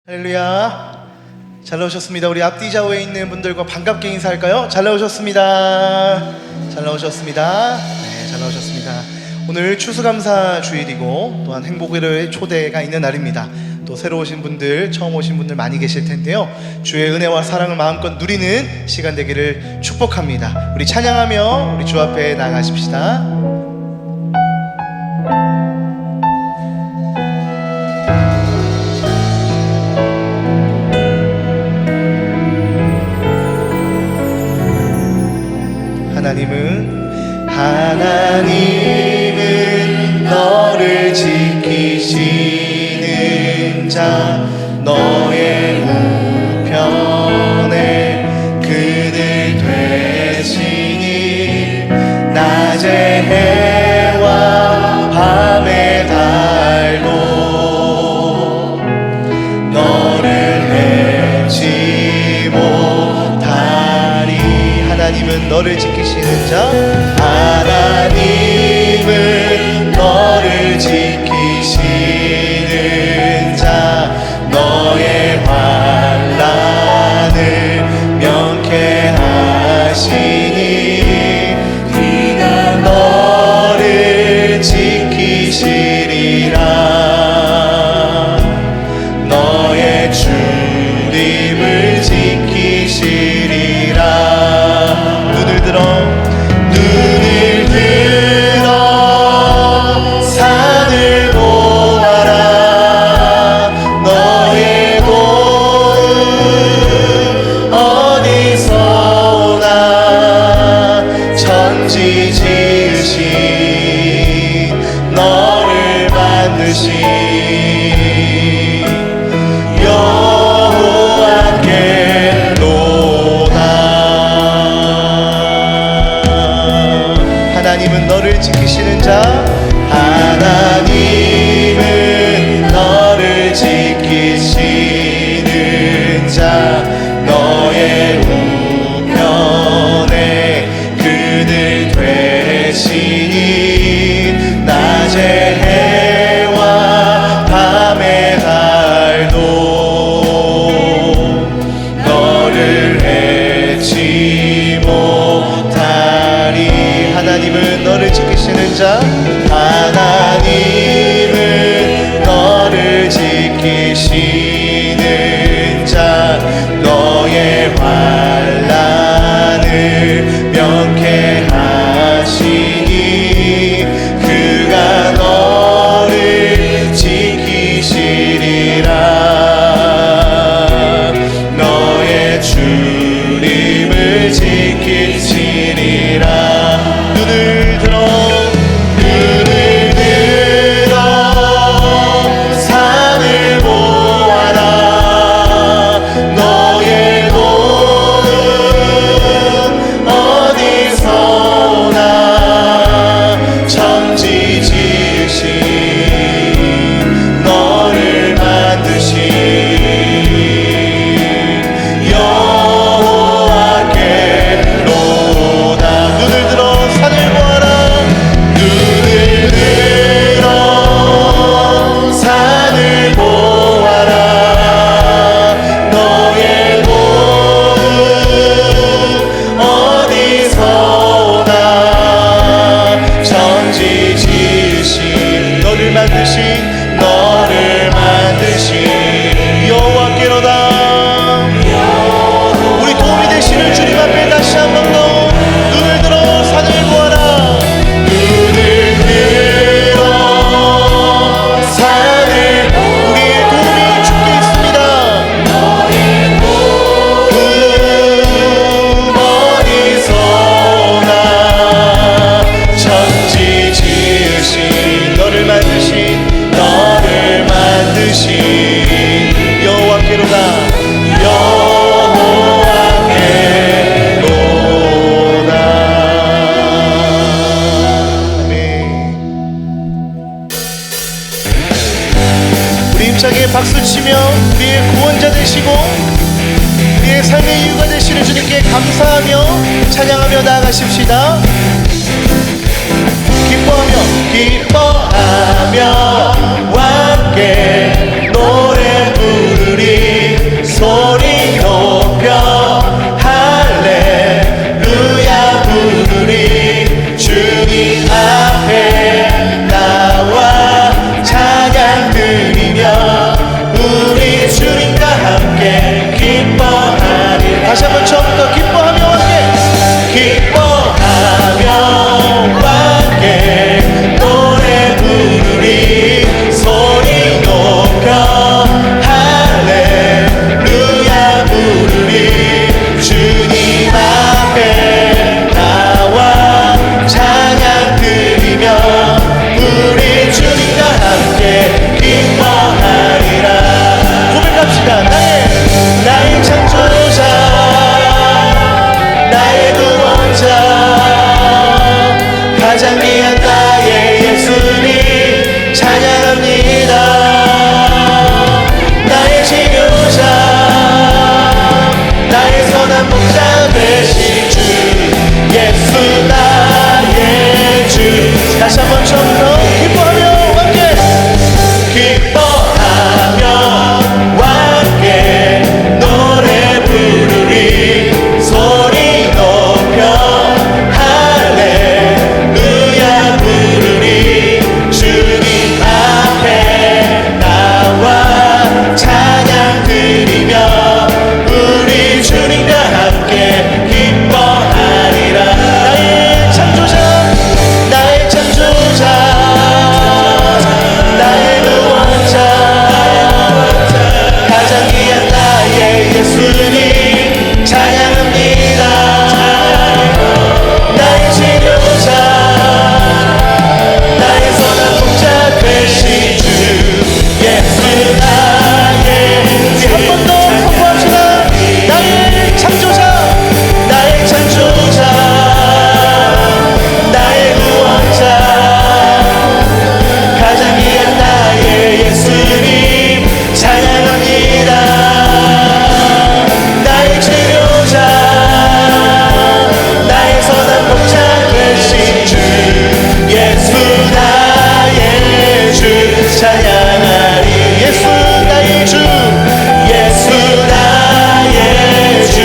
할렐루야. 잘 나오셨습니다. 우리 앞뒤 좌우에 있는 분들과 반갑게 인사할까요? 잘 나오셨습니다. 잘 나오셨습니다. 네, 잘 나오셨습니다. 오늘 추수감사 주일이고 또한 행복의 초대가 있는 날입니다. 또 새로 오신 분들, 처음 오신 분들 많이 계실 텐데요. 주의 은혜와 사랑을 마음껏 누리는 시간 되기를 축복합니다. 우리 찬양하며 우리 주 앞에 나가십시다. 하나님은 너를 지키시는 자, 너의 우편에 그늘 되시니 낮의 해와 밤의 달도 너를 해치 못하리. 하나님은 너를 지키시는 자, 하나님은 너를 지키시는 자, 너의 환난을 명쾌하시니 그가 너를 지키시리라. 너의 출입을 지키시리라. 눈을 들어 산을 보아라. 너의 도움 어디서 오나. 천지 지으신 너를 만드신 여호와께로다. 하나님은 너를 지키시는 자, 하나님은 너를 지키시는 자, 너의 우편에 그늘 되시니 낮의 해와 밤의 달도 너를 해치 못하리. 하나님은 너를 지키시는 자, 하나님은 너를 지키시는 자, 너의 환난을 명쾌하시니 그가 너를 지키시리라. 너의 출입을 지키시리라. 눈을 들어 산을 보아라. 너의 도움 어디서 오나. 천지 지으신 너를 만드신 여호와께로다. 눈을 들어 산을 보아라. 눈을 들어 산을 보아라. 너의 도움 어디서 오나. 천지 지으신 너를 만드신 여호와께로다. 우리 도움이 되시는 주님 앞에 다시 한 번 더 눈을 들어 산을 보아라. 눈을 들어 산을, 우리의 도움이 주께 있습니다. 너의 도움 어디서 오나. 천지 지으신 너를 만드신 여호와께로다. 여호와께로다. 아멘. 우리 힘차게 박수치며 우리의 구원자 되시고 우리의 삶의 이유가 되시는 주님께 감사하며 찬양하며 나아가십시다. 기뻐하며 함께 노래 부르리. 기뻐하며 함께 노래 부르리 소리 높여 할렐루야 부르리 주님 앞에 나와 찬양 드리며 우리 주님과 함께 기뻐하리라. 고백합시다. 나의 창조자 나의 구원자 가장 귀한 나의 예수님 찬양합니다. 나의 치료자 나의 선한 목자 되신 주 예수 나의 주. 다시 한번 처음으로 기뻐하며 함께 기뻐하며 함께 노래 부르리 소리 높여 할렐루야 부르리 주님 앞에 나와 찬양 드리며 우리 주님과 함께 기뻐하리라. 나의 창조자 나의 창조자 나의 구원자 가장 귀한 나의 예수님 찬양합니다. 나의 치료자 나의 선한 목자 되신 주 예수 나의 우리 한 번 더 선포합시다. 나의 창조자 나의 창조자 나의 구원자 가장 귀한 나의 예수님 찬양합니다. 나의 치료자 나의 선한 목자 되신 주 예수 나의 주 찬양하리. 예수 나의 주 예수 나의 주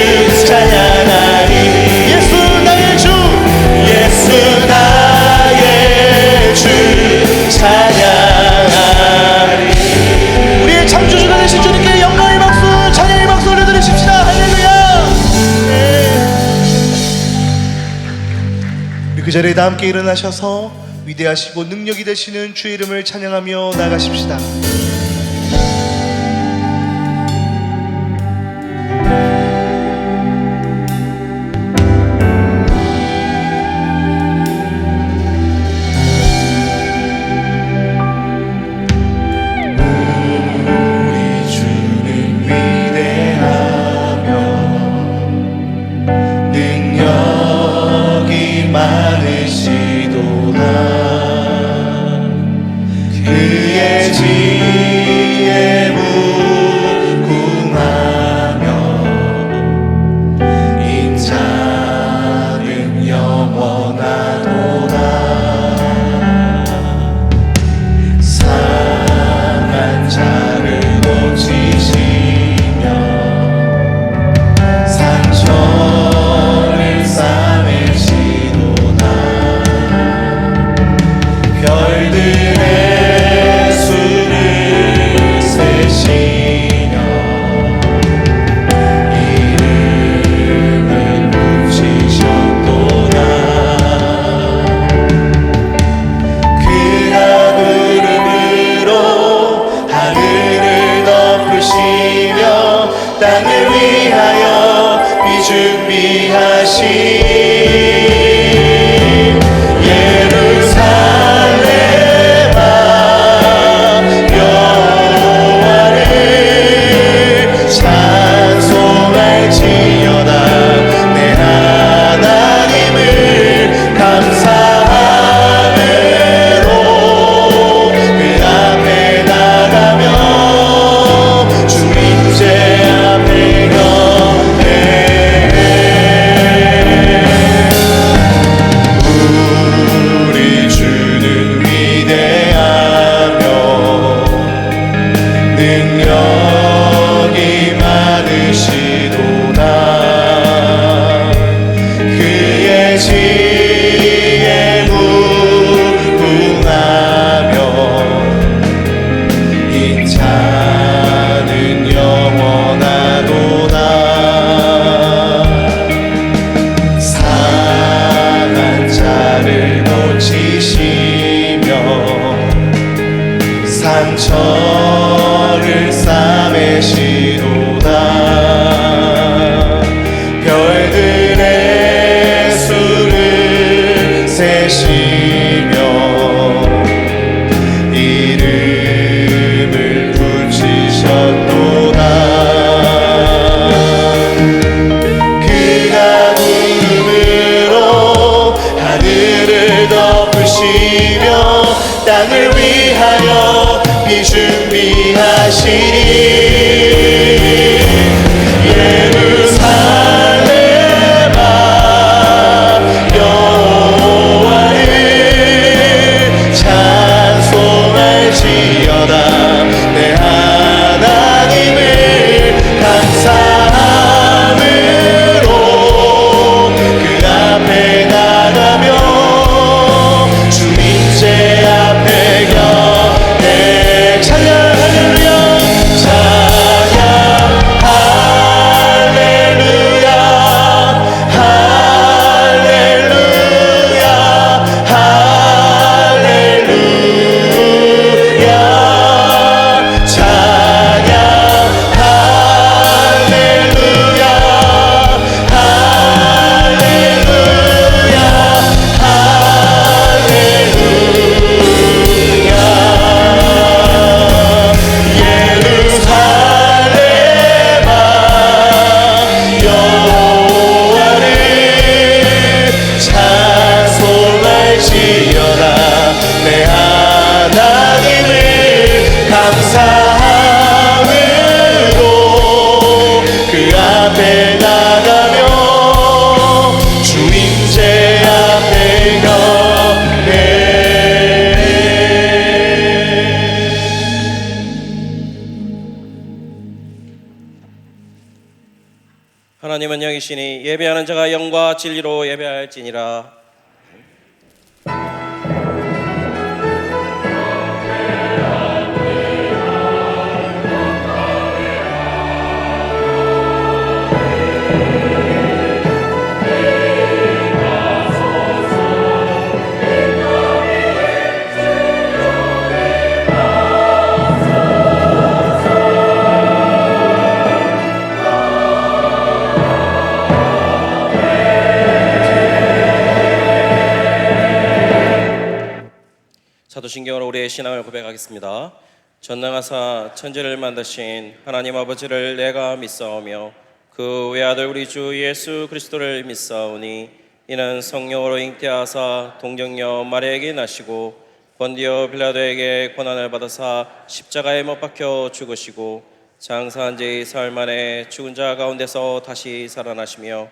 찬양하리. 예수 나의 주 예수 나의 주 찬양하리. 우리의 창조주가 되신 주님께 영광의 박수 찬양의 박수 올려드리십시다. 할렐루야. 우리 그 자리에 다 함께 일어나셔서 위대하시고 능력이 되시는 주의 이름을 찬양하며 나가십시다. 우리 주는 위대하며 능력이 많으시도다. 그의 지혜 무궁하며 인자는 영원하도다. 상한 자를 고치시며 상처를 싸매시도다. 별들의 수를 세시며 이름을 붙이셨도다. 그가 구름으로 하늘을 덮으시며 땅을 위하여 비 준비하신 예루살렘아 여호와를 찬송할지어다. 내 하나님을 감사함으로 그 앞에 나가며 주 임재 앞에 경배해. 우리 주는 위대하며 능력이 많으시도다. 그의 지혜 무궁하며 인자는 영원하도다. 싸매시도다. 별들의 수를 세시며 이름을 붙이셨도다. 그가 구름으로 하늘을 덮으시며 땅을 위하여 비 준비하시니 예루살렘아 여호와를 찬송할지어다. 내 하나님을 감사함으로 그 앞에 나가며 주민재 앞에 곁에 찬양 할렐루야 찬양 할렐루야 할렐루야 할렐루야 찬양 할렐루야 할렐루야 예루살렘아 여호와를 찬송할지어다. 내 하나님을 감사함으로 그 앞에 나가며 주인재 앞에 걷네. 하나님은 영이시니 예배하는 자가 영과 진리로 예배할지니라. 사도신경으로 우리의 신앙을 고백하겠습니다. 전능하사 천지를 만드신 하나님 아버지를 내가 믿사오며 그 외아들 우리 주 예수 그리스도를 믿사오니 이는 성령으로 잉태하사 동정녀 마리아에게 나시고 본디오 빌라도에게 고난을 받으사 십자가에 못 박혀 죽으시고 장사한 지 사흘 만에 죽은 자 가운데서 다시 살아나시며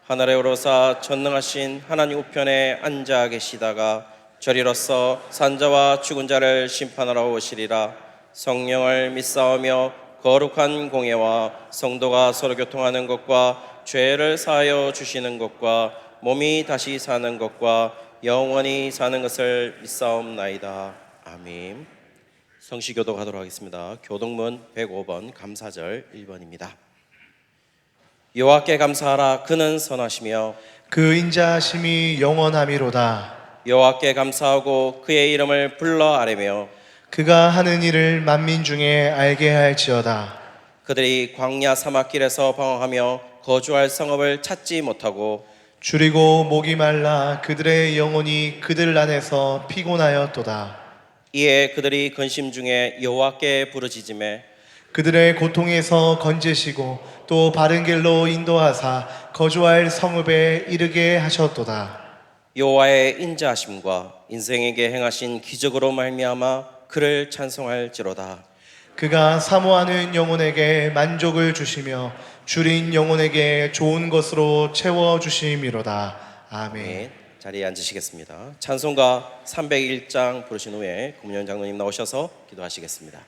하늘에 오르사 전능하신 하나님 우편에 앉아 계시다가 저리로서 산자와 죽은 자를 심판하러 오시리라. 성령을 믿사오며 거룩한 공예와 성도가 서로 교통하는 것과 죄를 사하여 주시는 것과 몸이 다시 사는 것과 영원히 사는 것을 믿사옵나이다. 아멘. 성시교도 가도록 하겠습니다. 교동문 105번 감사절 1번입니다. 여호와께 감사하라. 그는 선하시며 그 인자하심이 영원함이로다. 여호와께 감사하고 그의 이름을 불러 아뢰며 그가 하는 일을 만민 중에 알게 할지어다. 그들이 광야 사막길에서 방황하며 거주할 성읍을 찾지 못하고 줄이고 목이 말라 그들의 영혼이 그들 안에서 피곤하였도다. 이에 그들이 근심 중에 여호와께 부르짖으매 그들의 고통에서 건지시고 또 바른 길로 인도하사 거주할 성읍에 이르게 하셨도다. 여호와의 인자하심과 인생에게 행하신 기적으로 말미암아 그를 찬송할지로다. 그가 사모하는 영혼에게 만족을 주시며 줄인 영혼에게 좋은 것으로 채워주심이로다. 아멘. 네, 자리에 앉으시겠습니다. 찬송가 301장 부르신 후에 고문현 장로님 나오셔서 기도하시겠습니다.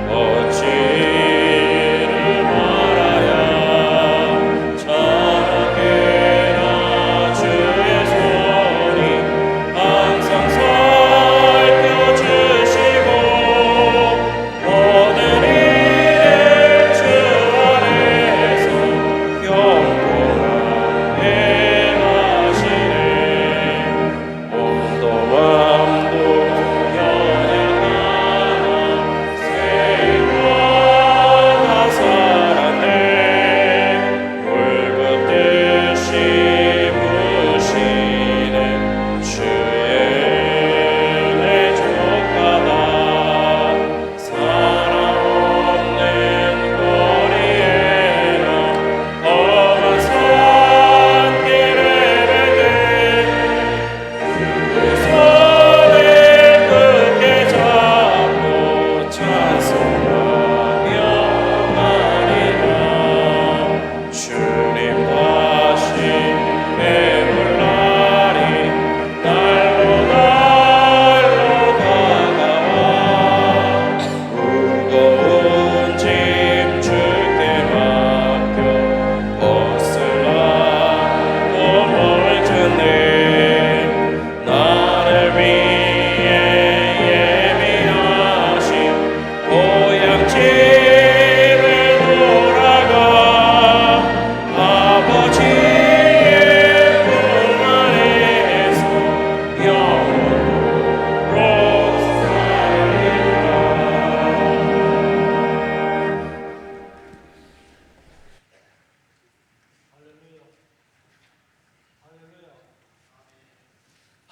어찌를 말하야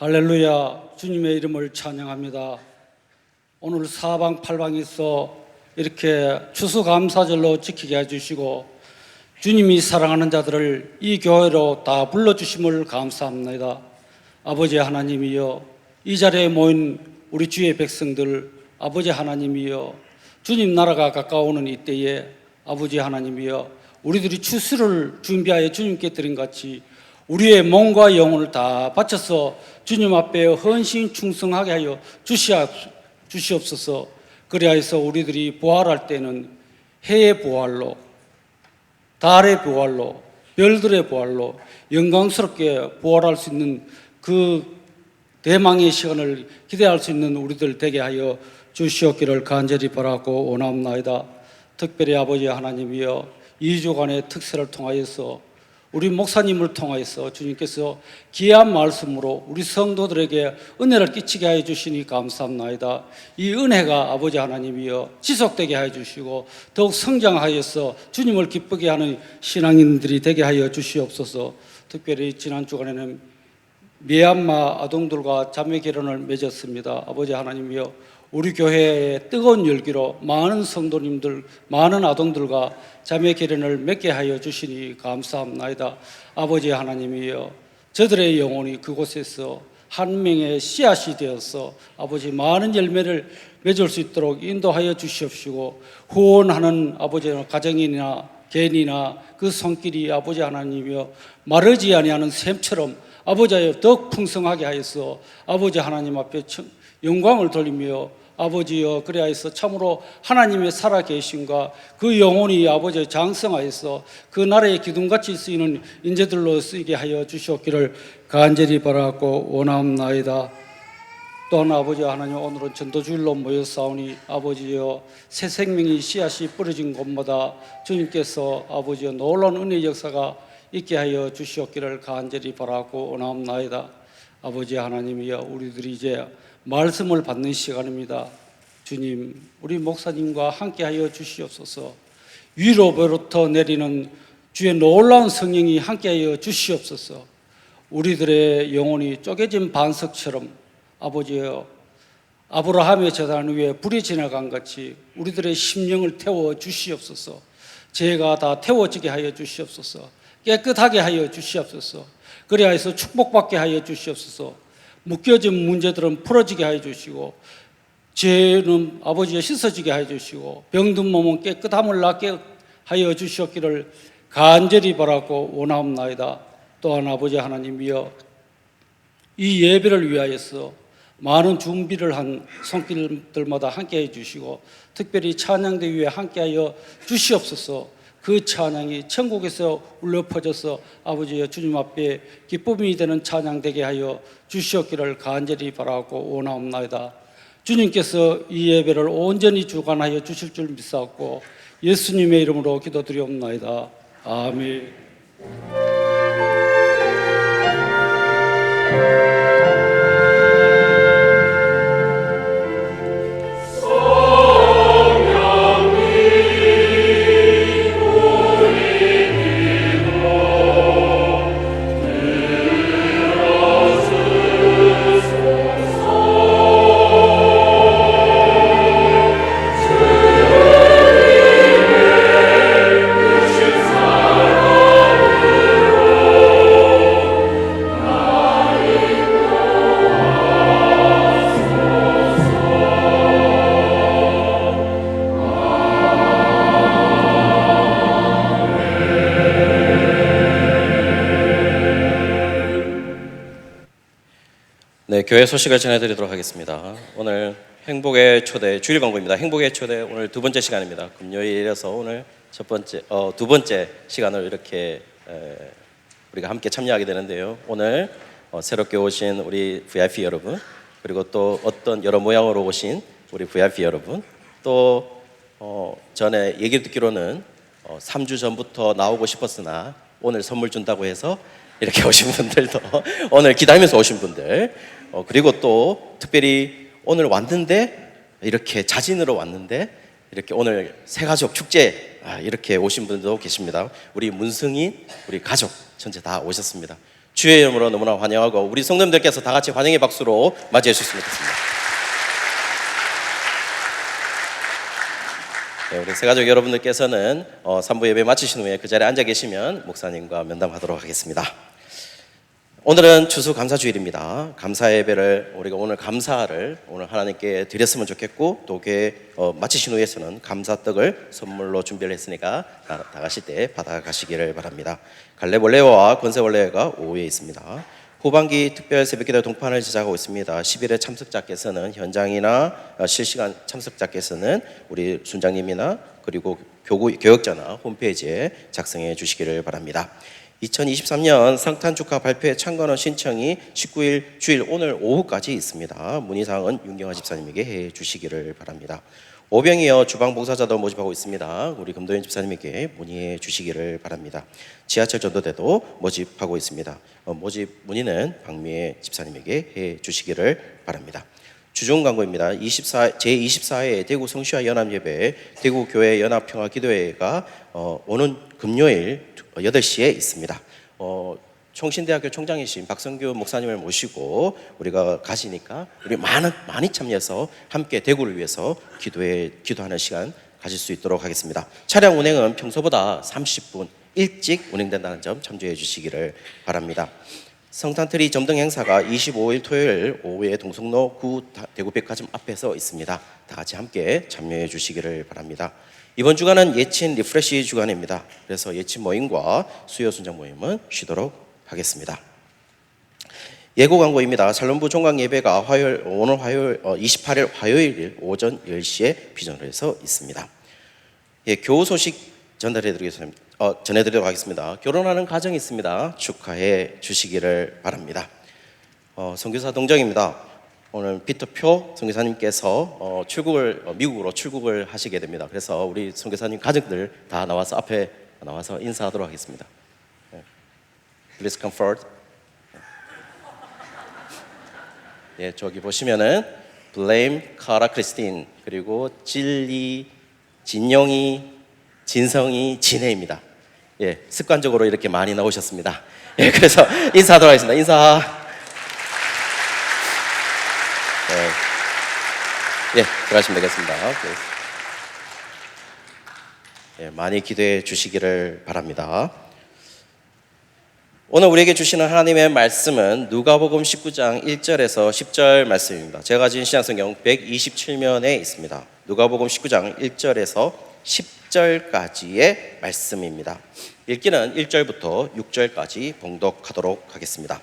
할렐루야, 주님의 이름을 찬양합니다. 오늘 사방팔방에서 이렇게 추수감사절로 지키게 해주시고 주님이 사랑하는 자들을 이 교회로 다 불러주심을 감사합니다. 아버지 하나님이여, 이 자리에 모인 우리 주의 백성들, 아버지 하나님이여, 주님 나라가 가까워오는 이때에 아버지 하나님이여, 우리들이 추수를 준비하여 주님께 드린 같이 우리의 몸과 영혼을 다 바쳐서 주님 앞에 헌신 충성하게 하여 주시옵소서. 그리하여서 우리들이 부활할 때는 해의 부활로, 달의 부활로, 별들의 부활로 영광스럽게 부활할 수 있는 그 대망의 시간을 기대할 수 있는 우리들 되게 하여 주시옵기를 간절히 바라고 원하옵나이다. 특별히 아버지 하나님이여, 2주간의 특세를 통하여서 우리 목사님을 통하여서 주님께서 귀한 말씀으로 우리 성도들에게 은혜를 끼치게 하여 주시니 감사합나이다. 이 은혜가 아버지 하나님이여 지속되게 하여 주시고 더욱 성장하여서 주님을 기쁘게 하는 신앙인들이 되게 하여 주시옵소서. 특별히 지난 주간에는 미얀마 아동들과 자매 결혼을 맺었습니다. 아버지 하나님이여, 우리 교회의 뜨거운 열기로 많은 성도님들, 많은 아동들과 자매 결연을 맺게 하여 주시니 감사합나이다. 아버지 하나님이여, 저들의 영혼이 그곳에서 한 명의 씨앗이 되어서 아버지 많은 열매를 맺을 수 있도록 인도하여 주시옵시고, 후원하는 아버지 가정이나 개인이나 그 손길이 아버지 하나님이여 마르지 아니하는 샘처럼 아버지여 더욱 풍성하게 하여서 아버지 하나님 앞에 영광을 돌리며 아버지여, 그리하여서 참으로 하나님의 살아계심과 그 영혼이 아버지의 장성하여서 그 나라의 기둥같이 쓰이는 인재들로 쓰이게 하여 주시옵기를 간절히 바라고 원하옵나이다. 또한 아버지 하나님, 오늘은 전도주일로 모여싸우니 아버지여, 새 생명이 씨앗이 뿌려진 곳마다 주님께서 아버지여 놀라운 은혜의 역사가 있게 하여 주시옵기를 간절히 바라고 원하옵나이다. 아버지 하나님이여, 우리들이 이제 말씀을 받는 시간입니다. 주님, 우리 목사님과 함께하여 주시옵소서. 위로부터 내리는 주의 놀라운 성령이 함께하여 주시옵소서. 우리들의 영혼이 쪼개진 반석처럼 아버지여, 아브라함의 제단 위에 불이 지나간 같이 우리들의 심령을 태워 주시옵소서. 죄가 다 태워지게 하여 주시옵소서. 깨끗하게 하여 주시옵소서. 그리하여서 축복받게 하여 주시옵소서. 묶여진 문제들은 풀어지게 하여 주시고, 죄는 아버지여 씻어지게 하여 주시고, 병든 몸은 깨끗함을 낳게 하여 주시옵기를 간절히 바라고 원하옵나이다. 또한 아버지 하나님이여, 이 예배를 위하여서 많은 준비를 한 손길들마다 함께해 주시고, 특별히 찬양대 위에 함께하여 주시옵소서. 그 찬양이 천국에서 울려 퍼져서 아버지여 주님 앞에 기쁨이 되는 찬양 되게 하여 주시옵기를 간절히 바라고 원하옵나이다. 주님께서 이 예배를 온전히 주관하여 주실 줄 믿사옵고 예수님의 이름으로 기도드리옵나이다. 아멘. 네, 교회 소식을 전해드리도록 하겠습니다. 오늘 행복의 초대 주일 광고입니다. 행복의 초대 오늘 두 번째 시간입니다. 금요일이라서 오늘 두 번째 시간을 이렇게 우리가 함께 참여하게 되는데요. 오늘 새롭게 오신 우리 VIP 여러분, 그리고 또 어떤 여러 모양으로 오신 우리 VIP 여러분, 또 전에 얘기 듣기로는 3주 전부터 나오고 싶었으나 오늘 선물 준다고 해서 이렇게 오신 분들도 오늘 기다리면서 오신 분들, 그리고 또 특별히 오늘 왔는데 이렇게 자진으로 왔는데 이렇게 오늘 새가족 축제 이렇게 오신 분들도 계십니다. 우리 문승인, 우리 가족 전체 다 오셨습니다. 주의 이름으로 너무나 환영하고 우리 성도님들께서 다 같이 환영의 박수로 맞이해 주셨으면 좋겠습니다. 네, 우리 새가족 여러분들께서는 3부 예배 마치신 후에 그 자리에 앉아 계시면 목사님과 면담하도록 하겠습니다. 오늘은 추수감사주일입니다. 감사 예배를 우리가 오늘 감사를 오늘 하나님께 드렸으면 좋겠고 또 마치신 후에서는 감사떡을 선물로 준비를 했으니까 다 가실 때 받아가시기를 바랍니다. 갈래벌레와 권세벌레가 오후에 있습니다. 후반기 특별 새벽기도 동판을 제작하고 있습니다. 10일에 참석자께서는 현장이나 실시간 참석자께서는 우리 순장님이나 그리고 교역자나 홈페이지에 작성해 주시기를 바랍니다. 2023년 성탄 축하 발표회 참관원 신청이 19일 주일 오늘 오후까지 있습니다. 문의사항은 윤경화 집사님에게 해 주시기를 바랍니다. 오병이어 주방 봉사자도 모집하고 있습니다. 우리 금도현 집사님에게 문의해 주시기를 바랍니다. 지하철 전도대도 모집하고 있습니다. 모집 문의는 박미애 집사님에게 해 주시기를 바랍니다. 주중 광고입니다. 제24회 대구 성시화 연합예배 대구 교회 연합평화 기도회가 오는 금요일 8시에 있습니다. 총신대학교 총장이신 박성규 목사님을 모시고 우리가 가시니까 우리 많이 참여해서 함께 대구를 위해서 기도하는 시간 가질 수 있도록 하겠습니다. 차량 운행은 평소보다 30분 일찍 운행된다는 점 참조해 주시기를 바랍니다. 성탄트리 점등 행사가 25일 토요일 오후에 동성로 9 대구백화점 앞에서 있습니다. 다 같이 함께 참여해 주시기를 바랍니다. 이번 주간은 예친 리프레시 주간입니다. 그래서 예친 모임과 수요 순장 모임은 쉬도록 하겠습니다. 예고 광고입니다. 살롬부 종강 예배가 오늘 화요일 28일 화요일 오전 10시에 비전홀에서 있습니다. 교우 소식 전해드리도록 하겠습니다. 결혼하는 가정이 있습니다. 축하해 주시기를 바랍니다. 선교사 동정입니다. 오늘 피터표 선교사님께서 미국으로 출국을 하시게 됩니다. 그래서 우리 선교사님 가족들 다 나와서 앞에 나와서 인사하도록 하겠습니다. Please come forward. 예, 저기 보시면은 블레임, 카라 크리스틴, 그리고 진리, 진영이, 진성이, 진혜입니다. 예, 습관적으로 이렇게 많이 나오셨습니다. 예, 그래서 인사하도록 하겠습니다. 인사. 예, 들어가시면 되겠습니다. 예, 많이 기대해 주시기를 바랍니다. 오늘 우리에게 주시는 하나님의 말씀은 누가복음 19장 1절에서 10절 말씀입니다. 제가 가진 신약성경 127면에 있습니다. 누가복음 19장 1절에서 10절까지의 말씀입니다. 읽기는 1절부터 6절까지 봉독하도록 하겠습니다.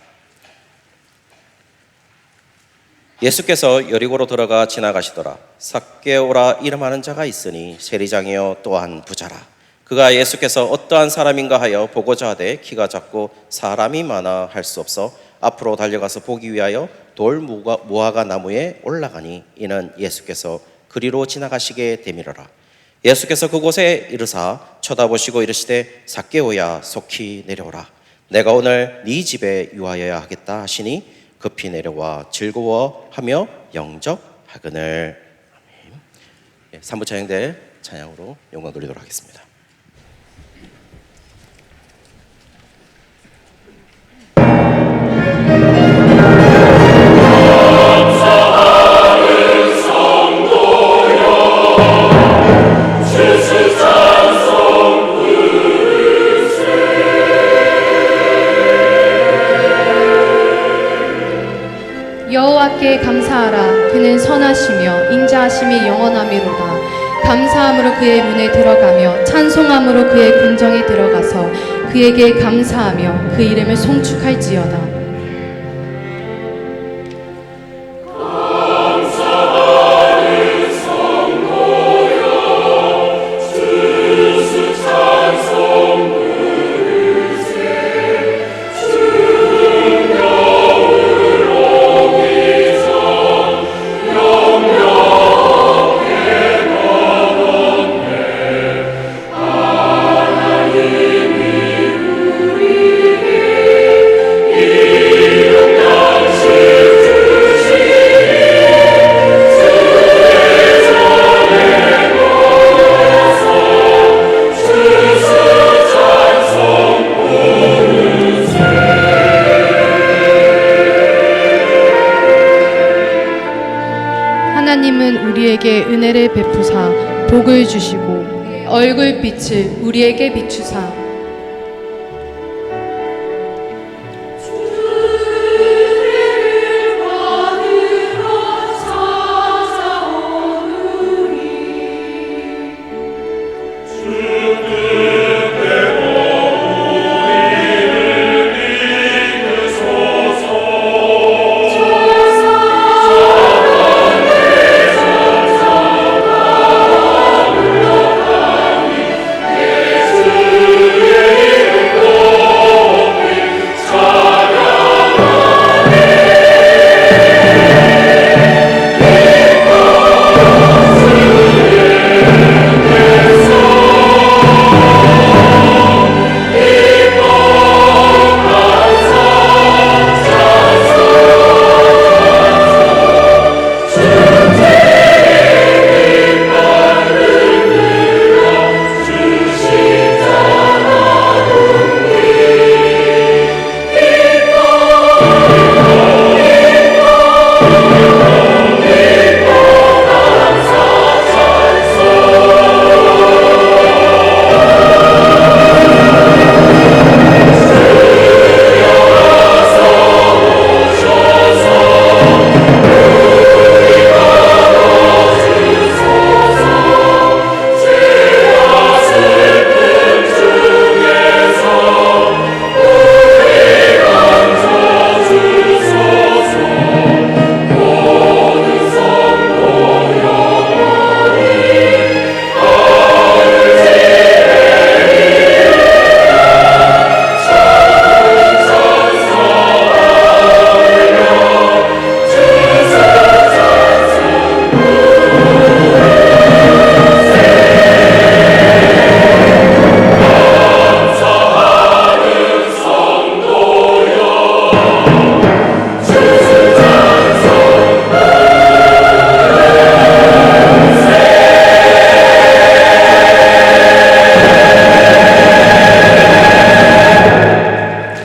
예수께서 여리고로 들어가 지나가시더라. 삭개오라 이름하는 자가 있으니 세리장이요 또한 부자라. 그가 예수께서 어떠한 사람인가 하여 보고자 하되 키가 작고 사람이 많아 할 수 없어 앞으로 달려가서 보기 위하여 돌 무화과 나무에 올라가니 이는 예수께서 그리로 지나가시게 되밀어라. 예수께서 그곳에 이르사 쳐다보시고 이르시되 삭개오야 속히 내려오라. 내가 오늘 네 집에 유하여야 하겠다 하시니 급히 내려와 즐거워하며 영접하거늘. 아멘. 3부 찬양대 찬양으로 영광 돌리도록 하겠습니다. 여호와께 감사하라. 그는 선하시며 인자하심이 영원하미로다. 감사함으로 그의 문에 들어가며 찬송함으로 그의 궁정에 들어가서 그에게 감사하며 그 이름을 송축할지어다. Yeah. 하나님은 우리에게 은혜를 베푸사 복을 주시고 얼굴빛을 우리에게 비추사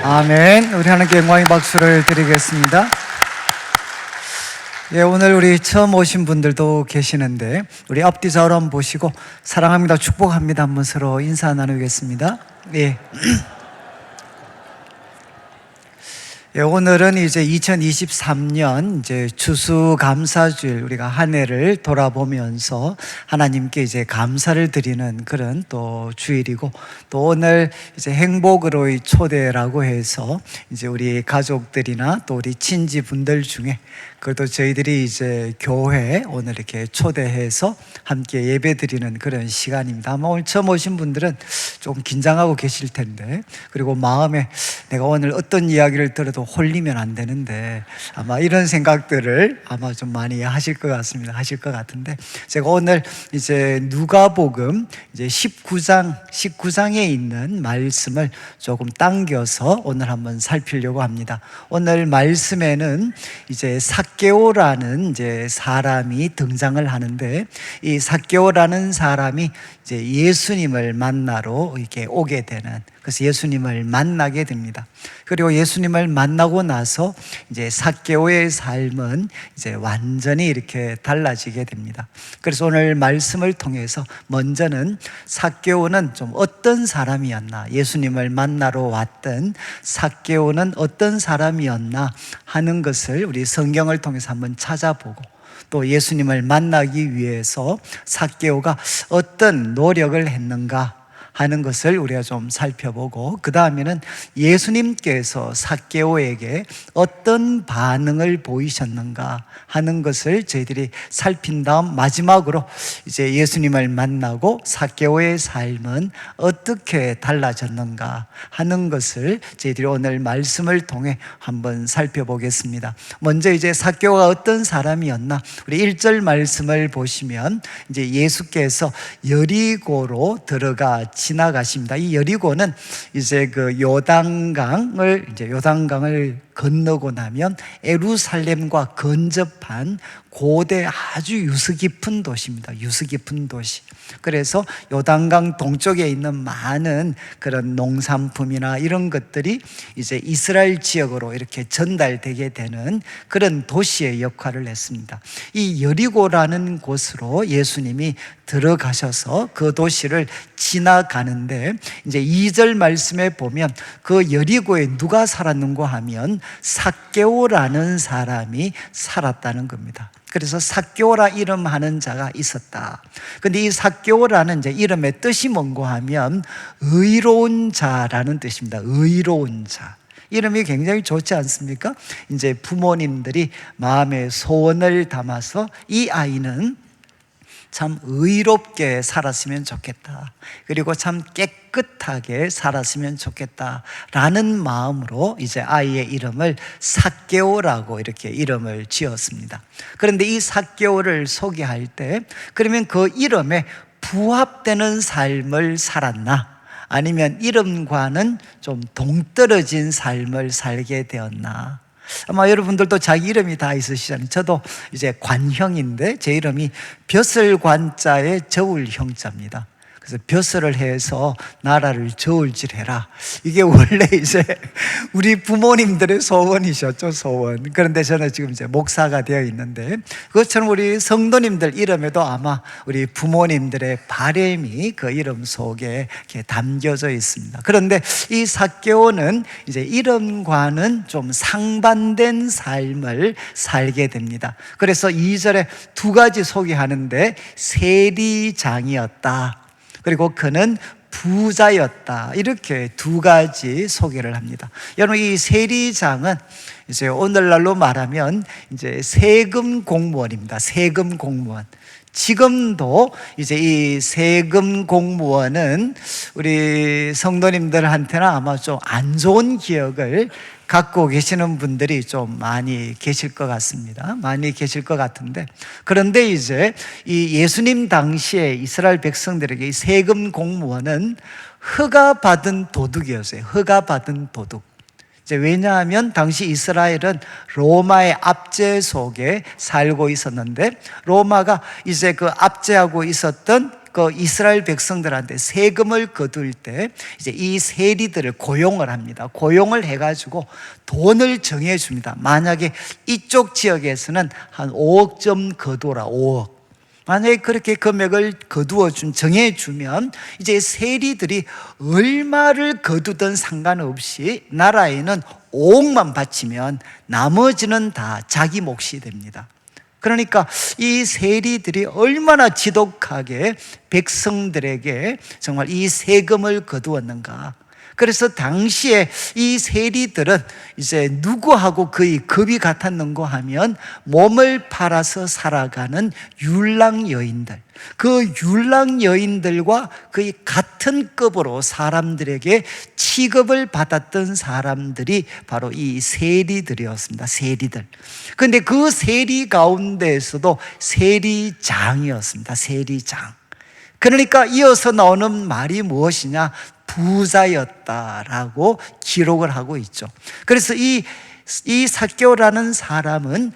아멘. 우리 하나님께 영광의 박수를 드리겠습니다. 예, 오늘 우리 처음 오신 분들도 계시는데 우리 앞뒤 좌우로 한번 보시고 사랑합니다, 축복합니다 한번 서로 인사 나누겠습니다. 예. 예, 오늘은 이제 2023년 이제 추수감사주일 우리가 한 해를 돌아보면서 하나님께 이제 감사를 드리는 그런 또 주일이고, 또 오늘 이제 행복으로의 초대라고 해서 이제 우리 가족들이나 또 우리 친지분들 중에 그래도 저희들이 이제 교회 오늘 이렇게 초대해서 함께 예배 드리는 그런 시간입니다. 아마 오늘 처음 오신 분들은 좀 긴장하고 계실 텐데, 그리고 마음에 내가 오늘 어떤 이야기를 들어도 홀리면 안 되는데 아마 이런 생각들을 아마 좀 많이 하실 것 같습니다. 하실 것 같은데, 제가 오늘 이제 누가복음 이제 19장에 있는 말씀을 조금 당겨서 오늘 한번 살피려고 합니다. 오늘 말씀에는 이제 삭개오라는 이제 사람이 등장을 하는데, 이 삭개오라는 사람이 이제 예수님을 만나러 이렇게 오게 되는, 그래서 예수님을 만나게 됩니다. 그리고 예수님을 만나고 나서 이제 삭개오의 삶은 이제 완전히 이렇게 달라지게 됩니다. 그래서 오늘 말씀을 통해서 먼저는 삭개오는 좀 어떤 사람이었나, 예수님을 만나러 왔던 삭개오는 어떤 사람이었나 하는 것을 우리 성경을 통해서 한번 찾아보고, 또 예수님을 만나기 위해서 삭개오가 어떤 노력을 했는가 하는 것을 우리가 좀 살펴보고, 그 다음에는 예수님께서 삭개오에게 어떤 반응을 보이셨는가 하는 것을 저희들이 살핀 다음 마지막으로 이제 예수님을 만나고 삭개오의 삶은 어떻게 달라졌는가 하는 것을 저희들이 오늘 말씀을 통해 한번 살펴보겠습니다. 먼저 이제 삭개오가 어떤 사람이었나, 우리 1절 말씀을 보시면 이제 예수께서 여리고로 들어가 지나가십니다. 이 여리고는 이제 그 요단강을 건너고 나면 예루살렘과 근접한 고대 아주 유수 깊은 도시입니다. 유수 깊은 도시. 그래서 요단강 동쪽에 있는 많은 그런 농산품이나 이런 것들이 이제 이스라엘 지역으로 이렇게 전달되게 되는 그런 도시의 역할을 했습니다. 이 여리고라는 곳으로 예수님이 들어가셔서 그 도시를 지나가는데 이제 2절 말씀에 보면 그 여리고에 누가 살았는가 하면 삭개오라는 사람이 살았다는 겁니다. 그래서 삭개오라 이름하는 자가 있었다. 근데 이 삭개오라는 이제 이름의 뜻이 뭔가 하면 의로운 자라는 뜻입니다. 의로운 자. 이름이 굉장히 좋지 않습니까? 이제 부모님들이 마음의 소원을 담아서 이 아이는 참 의롭게 살았으면 좋겠다. 그리고 참 깨끗하게 살았으면 좋겠다라는 마음으로 이제 아이의 이름을 삭개오라고 이렇게 이름을 지었습니다. 그런데 이 삭개오를 소개할 때 그러면 그 이름에 부합되는 삶을 살았나? 아니면 이름과는 좀 동떨어진 삶을 살게 되었나? 아마 여러분들도 자기 이름이 다 있으시잖아요. 저도 이제 관형인데 제 이름이 벼슬관자의 저울형자입니다. 그래서 벼슬을 해서 나라를 저울질해라. 이게 원래 이제 우리 부모님들의 소원이셨죠, 소원. 그런데 저는 지금 이제 목사가 되어 있는데 그것처럼 우리 성도님들 이름에도 아마 우리 부모님들의 바램이 그 이름 속에 이렇게 담겨져 있습니다. 그런데 이 삭개오는 이제 이름과는 좀 상반된 삶을 살게 됩니다. 그래서 2절에 두 가지 소개하는데 세리장이었다. 그리고 그는 부자였다. 이렇게 두 가지 소개를 합니다. 여러분, 이 세리장은 이제 오늘날로 말하면 이제 세금 공무원입니다. 세금 공무원. 지금도 이제 이 세금 공무원은 우리 성도님들한테는 아마 좀 안 좋은 기억을 갖고 계시는 분들이 좀 많이 계실 것 같습니다. 많이 계실 것 같은데, 그런데 이제 이 예수님 당시에 이스라엘 백성들에게 이 세금 공무원은 허가받은 도둑이었어요. 허가받은 도둑. 이제 왜냐하면 당시 이스라엘은 로마의 압제 속에 살고 있었는데 로마가 이제 그 압제하고 있었던 그 이스라엘 백성들한테 세금을 거둘 때 이제 이 세리들을 고용을 합니다. 고용을 해가지고 돈을 정해줍니다. 만약에 이쪽 지역에서는 한 5억 점 거둬라, 5억. 만약에 그렇게 금액을 정해주면 이제 세리들이 얼마를 거두든 상관없이 나라에는 5억만 바치면 나머지는 다 자기 몫이 됩니다. 그러니까 이 세리들이 얼마나 지독하게 백성들에게 정말 이 세금을 거두었는가. 그래서 당시에 이 세리들은 이제 누구하고 거의 급이 같았는가 하면 몸을 팔아서 살아가는 율랑 여인들, 그 율랑 여인들과 거의 같은 급으로 사람들에게 취급을 받았던 사람들이 바로 이 세리들이었습니다. 세리들. 그런데 그 세리 가운데에서도 세리장이었습니다. 세리장. 그러니까 이어서 나오는 말이 무엇이냐? 부자였다라고 기록을 하고 있죠. 그래서 이 삭개오라는 사람은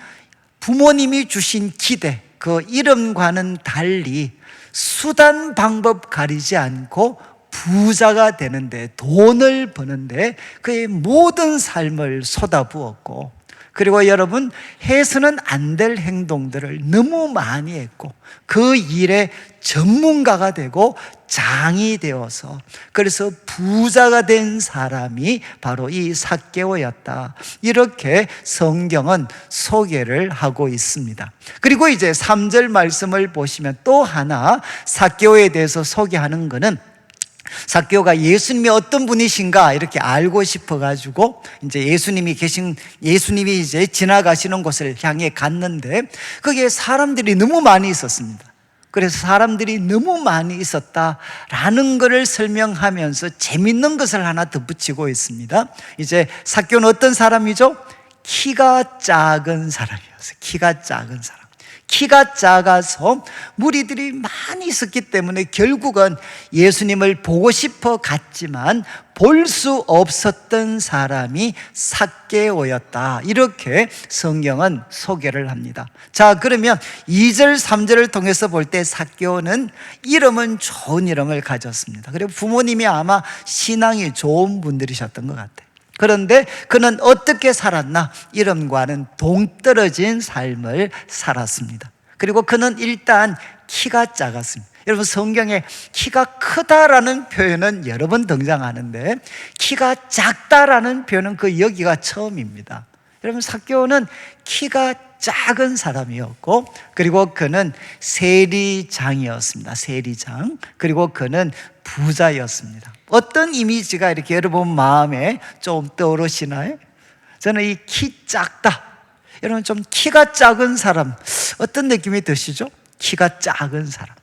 부모님이 주신 기대, 그 이름과는 달리 수단 방법 가리지 않고 부자가 되는데, 돈을 버는데 그의 모든 삶을 쏟아부었고, 그리고 여러분, 해서는 안 될 행동들을 너무 많이 했고 그 일에 전문가가 되고 장이 되어서 그래서 부자가 된 사람이 바로 이 삭개오였다. 이렇게 성경은 소개를 하고 있습니다. 그리고 이제 3절 말씀을 보시면 또 하나 삭개오에 대해서 소개하는 것은, 삭개오가 예수님이 어떤 분이신가 이렇게 알고 싶어가지고 이제 예수님이 이제 지나가시는 곳을 향해 갔는데 거기에 사람들이 너무 많이 있었습니다. 그래서 사람들이 너무 많이 있었다라는 것을 설명하면서 재밌는 것을 하나 덧붙이고 있습니다. 이제 삭개오는 어떤 사람이죠? 키가 작은 사람이었어요. 키가 작은 사람. 키가 작아서 무리들이 많이 있었기 때문에 결국은 예수님을 보고 싶어 갔지만 볼 수 없었던 사람이 삭개오였다. 이렇게 성경은 소개를 합니다. 자, 그러면 2절, 3절을 통해서 볼 때 삭개오는 이름은 좋은 이름을 가졌습니다. 그리고 부모님이 아마 신앙이 좋은 분들이셨던 것 같아요. 그런데 그는 어떻게 살았나? 이름과는 동떨어진 삶을 살았습니다. 그리고 그는 일단 키가 작았습니다. 여러분, 성경에 키가 크다라는 표현은 여러 번 등장하는데 키가 작다라는 표현은 그 여기가 처음입니다. 여러분, 삭개오는 키가 작은 사람이었고, 그리고 그는 세리장이었습니다. 세리장. 그리고 그는 부자였습니다. 어떤 이미지가 이렇게 여러분 마음에 좀 떠오르시나요? 저는 이 키 작다. 여러분, 좀 키가 작은 사람 어떤 느낌이 드시죠? 키가 작은 사람.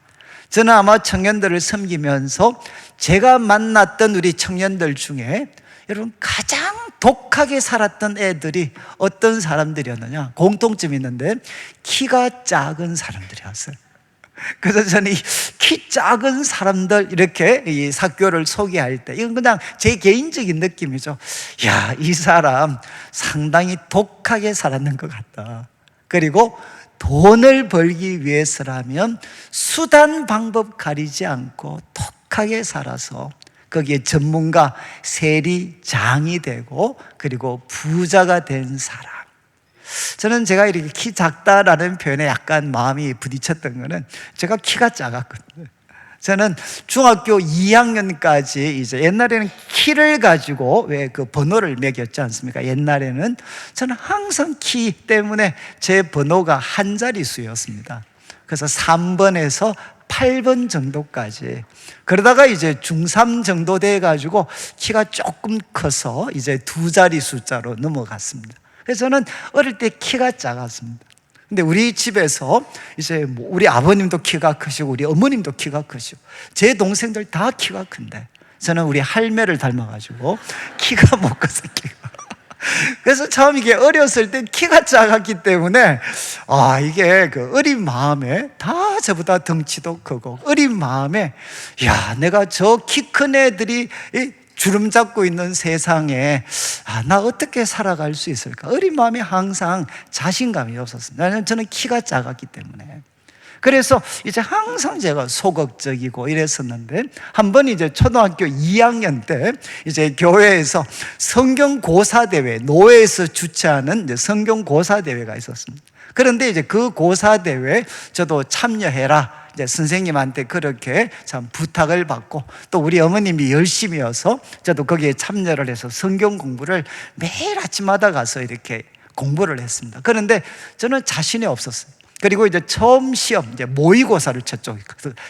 저는 아마 청년들을 섬기면서 제가 만났던 우리 청년들 중에 여러분 가장 독하게 살았던 애들이 어떤 사람들이었느냐? 공통점이 있는데 키가 작은 사람들이었어요. 그래서 저는 이 키 작은 사람들 이렇게 이 삭개오를 소개할 때 이건 그냥 제 개인적인 느낌이죠. 야, 이 사람 상당히 독하게 살았는 것 같다. 그리고 돈을 벌기 위해서라면 수단 방법 가리지 않고 독하게 살아서 거기에 전문가 세리장이 되고 그리고 부자가 된 사람. 저는 제가 이렇게 키 작다라는 표현에 약간 마음이 부딪혔던 거는 제가 키가 작았거든요. 저는 중학교 2학년까지 이제 옛날에는 키를 가지고 왜 그 번호를 매겼지 않습니까? 옛날에는 저는 항상 키 때문에 제 번호가 한 자릿수였습니다. 그래서 3번에서 8번 정도까지. 그러다가 이제 중3 정도 돼가지고 키가 조금 커서 이제 두 자리 숫자로 넘어갔습니다. 그래서 저는 어릴 때 키가 작았습니다. 근데 우리 집에서 이제 뭐 우리 아버님도 키가 크시고 우리 어머님도 키가 크시고 제 동생들 다 키가 큰데 저는 우리 할매를 닮아가지고 키가 못 커서 키가. 그래서 참 이게 어렸을 때 키가 작았기 때문에 이게 그 어린 마음에 다 저보다 덩치도 크고 어린 마음에 야, 내가 저 키 큰 애들이 주름 잡고 있는 세상에 나 어떻게 살아갈 수 있을까? 어린 마음에 항상 자신감이 없었습니다. 저는 키가 작았기 때문에. 그래서 이제 항상 제가 소극적이고 이랬었는데 한번 이제 초등학교 2학년 때 이제 교회에서 성경고사 대회, 노회에서 주최하는 이제 성경고사 대회가 있었습니다. 그런데 이제 그 고사 대회 저도 참여해라. 이제 선생님한테 그렇게 참 부탁을 받고 또 우리 어머님이 열심히여서 저도 거기에 참여를 해서 성경 공부를 매일 아침마다 가서 이렇게 공부를 했습니다. 그런데 저는 자신이 없었어요. 그리고 이제 처음 시험, 이제 모의고사를 쳤죠.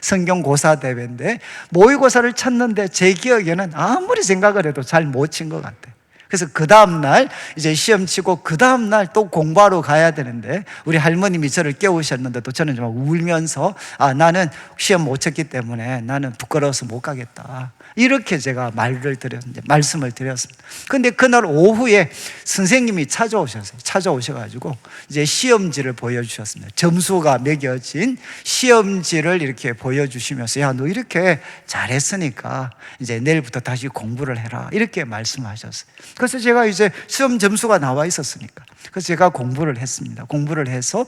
성경고사 대회인데 모의고사를 쳤는데 제 기억에는 아무리 생각을 해도 잘 못 친 것 같아요. 그래서 그 다음날 이제 시험 치고 그 다음날 또 공부하러 가야 되는데 우리 할머님이 저를 깨우셨는데도 저는 좀 울면서 나는 시험 못 쳤기 때문에 나는 부끄러워서 못 가겠다. 이렇게 제가 말씀을 드렸습니다. 근데 그날 오후에 선생님이 찾아오셔가지고 이제 시험지를 보여주셨습니다. 점수가 매겨진 시험지를 이렇게 보여주시면서 야, 너 이렇게 잘했으니까 이제 내일부터 다시 공부를 해라. 이렇게 말씀하셨어요. 그래서 제가 이제 시험 점수가 나와 있었으니까. 그래서 제가 공부를 했습니다. 공부를 해서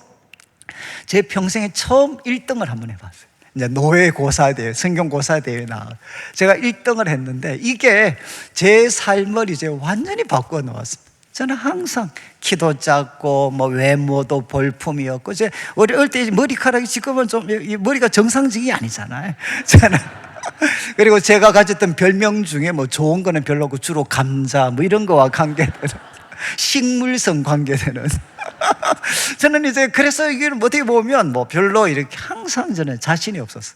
제 평생에 처음 1등을 한번 해봤어요. 이제 노회고사대회, 성경고사대회 제가 1등을 했는데 이게 제 삶을 이제 완전히 바꿔 놓았습니다. 저는 항상 키도 작고 뭐 외모도 볼품이었고 이제 어릴 때 머리카락이 지금은 좀 머리가 정상적이 아니잖아요. 저는 그리고 제가 가졌던 별명 중에 뭐 좋은 거는 별로고 주로 감자 뭐 이런 거와 관계되는 식물성 관계되는 저는 이제 그래서 이게 어떻게 보면 뭐 별로 이렇게 항상 저는 자신이 없었어요.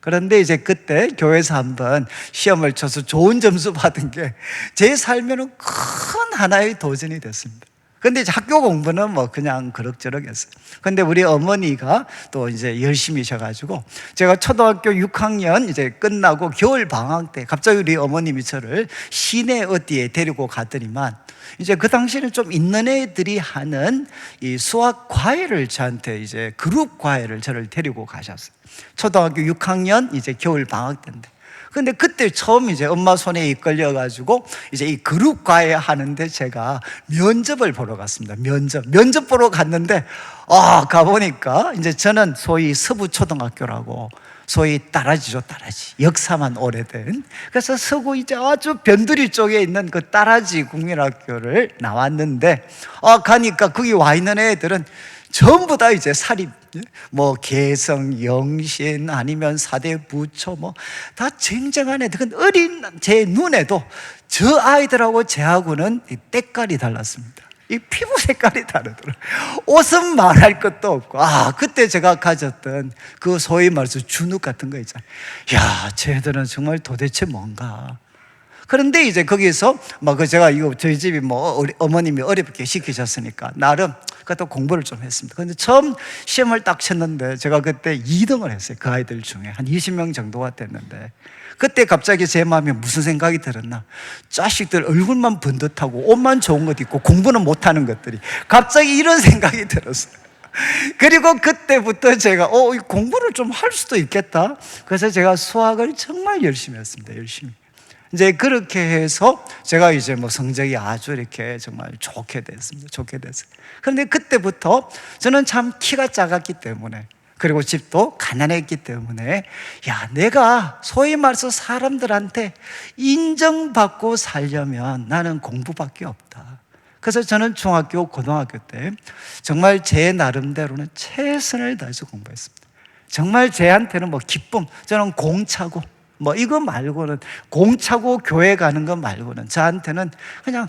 그런데 이제 그때 교회에서 한번 시험을 쳐서 좋은 점수 받은 게 제 삶에는 큰 하나의 도전이 됐습니다. 근데 이제 학교 공부는 뭐 그냥 그럭저럭 했어요. 근데 우리 어머니가 또 이제 열심히셔가지고 제가 초등학교 6학년 이제 끝나고 겨울 방학 때 갑자기 우리 어머님이 저를 시내 어디에 데리고 가더니만 이제 그 당시에는 좀 있는 애들이 하는 이 수학 과외를 저한테 이제 그룹 과외를 저를 데리고 가셨어요. 초등학교 6학년 이제 겨울 방학 때인데 근데 그때 처음 이제 엄마 손에 이끌려가지고 이제 이 그룹 과외 하는데 제가 면접을 보러 갔습니다. 면접 보러 갔는데, 가보니까 이제 저는 소위 서부초등학교라고 소위 따라지죠, 따라지. 역사만 오래된. 그래서 서구 이제 아주 변두리 쪽에 있는 그 따라지 국민학교를 나왔는데, 가니까 거기 와 있는 애들은 전부 다 이제 사립, 뭐 개성, 영신 아니면 사대 부초 뭐 다 쟁쟁한 애들. 근데 어린 제 눈에도 저 아이들하고 제하고는 이 때깔이 달랐습니다. 이 피부 색깔이 다르더라고요. 옷은 말할 것도 없고, 그때 제가 가졌던 그 소위 말해서 주눅 같은 거 있잖아요. 야, 쟤들은 정말 도대체 뭔가. 그런데 이제 거기서 제가 저희 집이 우리 어머님이 어렵게 시키셨으니까 나름 그것도 공부를 좀 했습니다. 근데 처음 시험을 딱 쳤는데 제가 그때 2등을 했어요. 그 아이들 중에 한 20명 정도가 됐는데 그때 갑자기 제 마음에 무슨 생각이 들었나? 자식들 얼굴만 번듯하고 옷만 좋은 것 있고 공부는 못하는 것들이 갑자기 이런 생각이 들었어요. 그리고 그때부터 제가 공부를 좀 할 수도 있겠다. 그래서 제가 수학을 정말 열심히 했습니다. 열심히. 이제 그렇게 해서 제가 이제 성적이 아주 이렇게 정말 좋게 됐습니다. 좋게 됐어요. 그런데 그때부터 저는 참 키가 작았기 때문에 그리고 집도 가난했기 때문에 내가 소위 말해서 사람들한테 인정받고 살려면 나는 공부밖에 없다. 그래서 저는 중학교, 고등학교 때 정말 제 나름대로는 최선을 다해서 공부했습니다. 정말 제한테는 기쁨, 저는 공차고 이거 말고는 공차고 교회 가는 거 말고는 저한테는 그냥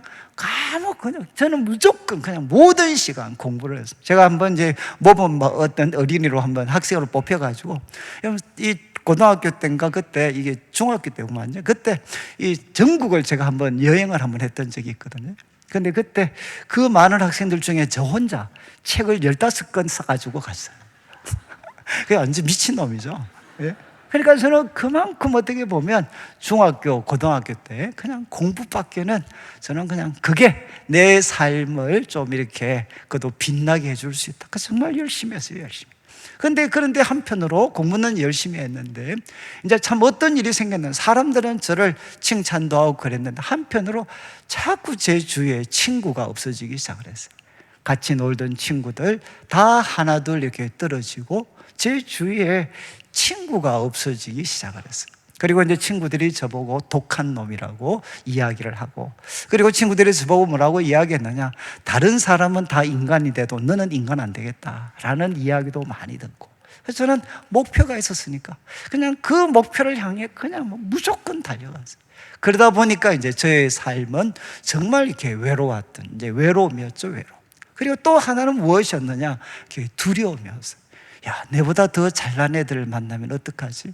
저는 무조건 그냥 모든 시간 공부를 했어요. 제가 한번 이제 어떤 어린이로 한번 학생으로 뽑혀가지고 이 고등학교 때인가 그때 이게 중학교 때구만요. 그때 이 전국을 제가 한번 여행을 한번 했던 적이 있거든요. 근데 그때 그 많은 학생들 중에 저 혼자 책을 15권 사가지고 갔어요. 그게 완전 미친놈이죠. 예? 그러니까 저는 그만큼 어떻게 보면 중학교, 고등학교 때 그냥 공부밖에는 저는 그냥 그게 내 삶을 좀 이렇게 그래도 빛나게 해줄 수 있다. 그래서 정말 열심히 했어요, 열심히. 그런데 한편으로 공부는 열심히 했는데 이제 참 어떤 일이 생겼는데 사람들은 저를 칭찬도 하고 그랬는데 한편으로 자꾸 제 주위에 친구가 없어지기 시작을 했어요. 같이 놀던 친구들 다 하나둘 이렇게 떨어지고 제 주위에 친구가 없어지기 시작을 했어요. 그리고 이제 친구들이 저보고 독한 놈이라고 이야기를 하고 그리고 친구들이 저보고 뭐라고 이야기했느냐 다른 사람은 다 인간이 돼도 너는 인간 안 되겠다라는 이야기도 많이 듣고 그래서 저는 목표가 있었으니까 그냥 그 목표를 향해 그냥 무조건 달려갔어요. 그러다 보니까 이제 저의 삶은 정말 이렇게 외로웠던 이제 외로움이었죠, 외로움. 그리고 또 하나는 무엇이었느냐? 두려움이었어요. 내보다 더 잘난 애들을 만나면 어떡하지?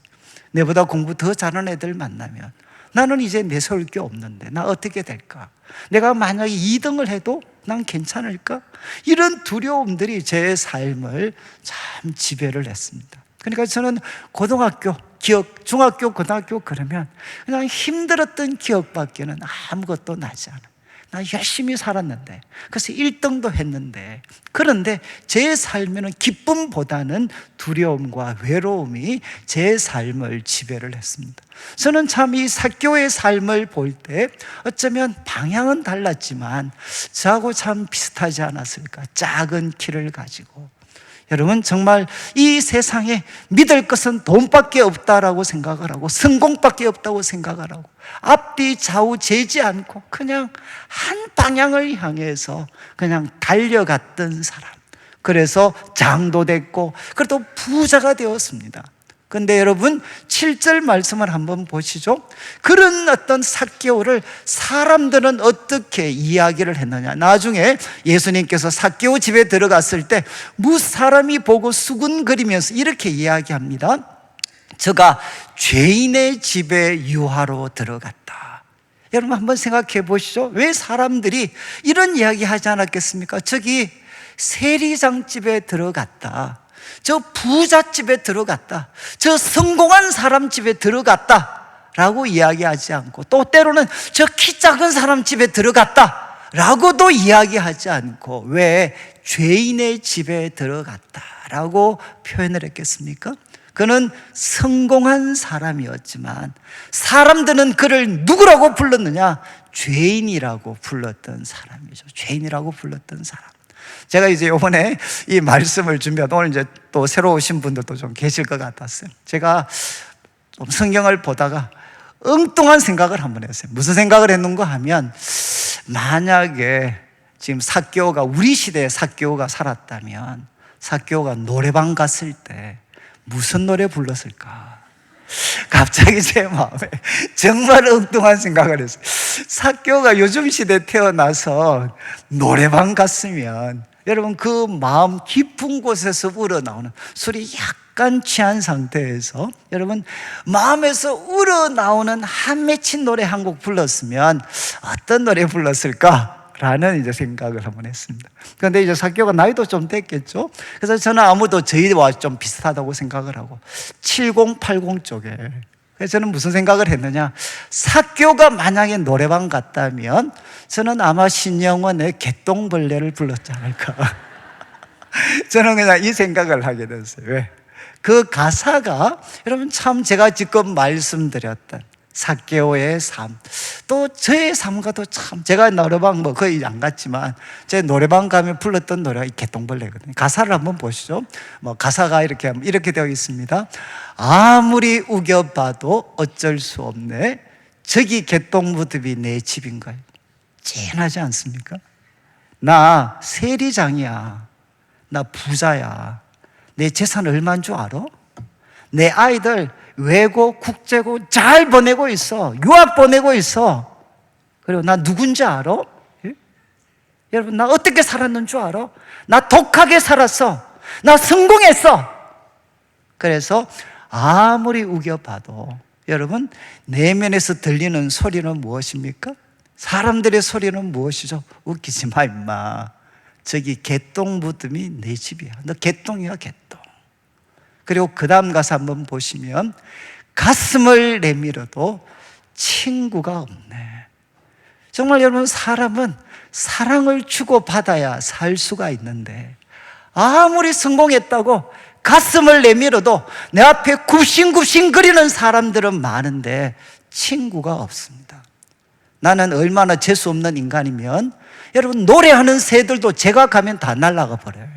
내보다 공부 더 잘하는 애들 만나면 나는 이제 내세울 게 없는데 나 어떻게 될까? 내가 만약에 2등을 해도 난 괜찮을까? 이런 두려움들이 제 삶을 참 지배를 했습니다. 그러니까 저는 고등학교 기억, 중학교, 고등학교 그러면 그냥 힘들었던 기억밖에는 아무것도 나지 않아요. 나 열심히 살았는데 그래서 1등도 했는데 그런데 제 삶에는 기쁨보다는 두려움과 외로움이 제 삶을 지배를 했습니다. 저는 참 이 사교의 삶을 볼 때 어쩌면 방향은 달랐지만 저하고 참 비슷하지 않았을까. 작은 키를 가지고 여러분 정말 이 세상에 믿을 것은 돈밖에 없다라고 생각을 하고 성공밖에 없다고 생각을 하고 앞뒤 좌우 재지 않고 그냥 한 방향을 향해서 그냥 달려갔던 사람. 그래서 장도 됐고 그래도 부자가 되었습니다. 그런데 여러분 7절 말씀을 한번 보시죠. 그런 어떤 삭개오를 사람들은 어떻게 이야기를 했느냐. 나중에 예수님께서 삭개오 집에 들어갔을 때 무사람이 보고 수군거리면서 이렇게 이야기합니다. 저가 죄인의 집에 유하로 들어갔다. 여러분 한번 생각해 보시죠. 왜 사람들이 이런 이야기 하지 않았겠습니까? 저기 세리장집에 들어갔다, 저 부잣집에 들어갔다, 저 성공한 사람 집에 들어갔다 라고 이야기하지 않고, 또 때로는 저 키 작은 사람 집에 들어갔다 라고도 이야기하지 않고 왜 죄인의 집에 들어갔다 라고 표현을 했겠습니까? 그는 성공한 사람이었지만 사람들은 그를 누구라고 불렀느냐? 죄인이라고 불렀던 사람이죠. 죄인이라고 불렀던 사람. 제가 이제 이번에 이 말씀을 준비하다 오늘 이제 또 새로 오신 분들도 좀 계실 것 같았어요. 제가 좀 성경을 보다가 엉뚱한 생각을 한번 했어요. 무슨 생각을 했는가 하면, 만약에 지금 삭개오가, 우리 시대에 삭개오가 살았다면 삭개오가 노래방 갔을 때 무슨 노래 불렀을까? 갑자기 제 마음에 정말 엉뚱한 생각을 했어요. 삭개오가 요즘 시대에 태어나서 노래방 갔으면 여러분 그 마음 깊은 곳에서 우러나오는, 술이 약간 취한 상태에서 여러분 마음에서 우러나오는 한 맺힌 노래 한 곡 불렀으면 어떤 노래 불렀을까? 라는 이제 생각을 한번 했습니다. 그런데 이제 삭개오가 나이도 좀 됐겠죠. 그래서 저는 아무도 저희와 좀 비슷하다고 생각을 하고 70, 80 쪽에, 그래서 저는 무슨 생각을 했느냐, 삭개오가 만약에 노래방 갔다면 저는 아마 신영원의 개똥벌레를 불렀지 않을까. 저는 그냥 이 생각을 하게 됐어요. 왜? 그 가사가 여러분 참 제가 지금 말씀드렸던 삭개오의 삶, 또 저의 삶과도 참, 제가 노래방 뭐 거의 안 갔지만 제 노래방 가면 불렀던 노래가 이 개똥벌레거든요. 가사를 한번 보시죠. 뭐 가사가 이렇게 되어 있습니다. 아무리 우겨봐도 어쩔 수 없네, 저기 개똥무드비 내 집인걸. 찐하지 않습니까? 나 세리장이야, 나 부자야, 내 재산 얼마인 줄 알아? 내 아이들 외고 국제고 잘 보내고 있어, 유학 보내고 있어. 그리고 나 누군지 알아? 예? 여러분 나 어떻게 살았는 줄 알아? 나 독하게 살았어, 나 성공했어. 그래서 아무리 우겨봐도 여러분 내면에서 들리는 소리는 무엇입니까? 사람들의 소리는 무엇이죠? 웃기지 마 임마, 저기 개똥 무덤이 내 집이야, 너 개똥이야 개똥. 그리고 그 다음 가사 한번 보시면, 가슴을 내밀어도 친구가 없네. 정말 여러분 사람은 사랑을 주고받아야 살 수가 있는데, 아무리 성공했다고 가슴을 내밀어도 내 앞에 굽신굽신 거리는 사람들은 많은데 친구가 없습니다. 나는 얼마나 재수 없는 인간이면 여러분 노래하는 새들도 제가 가면 다 날아가 버려요.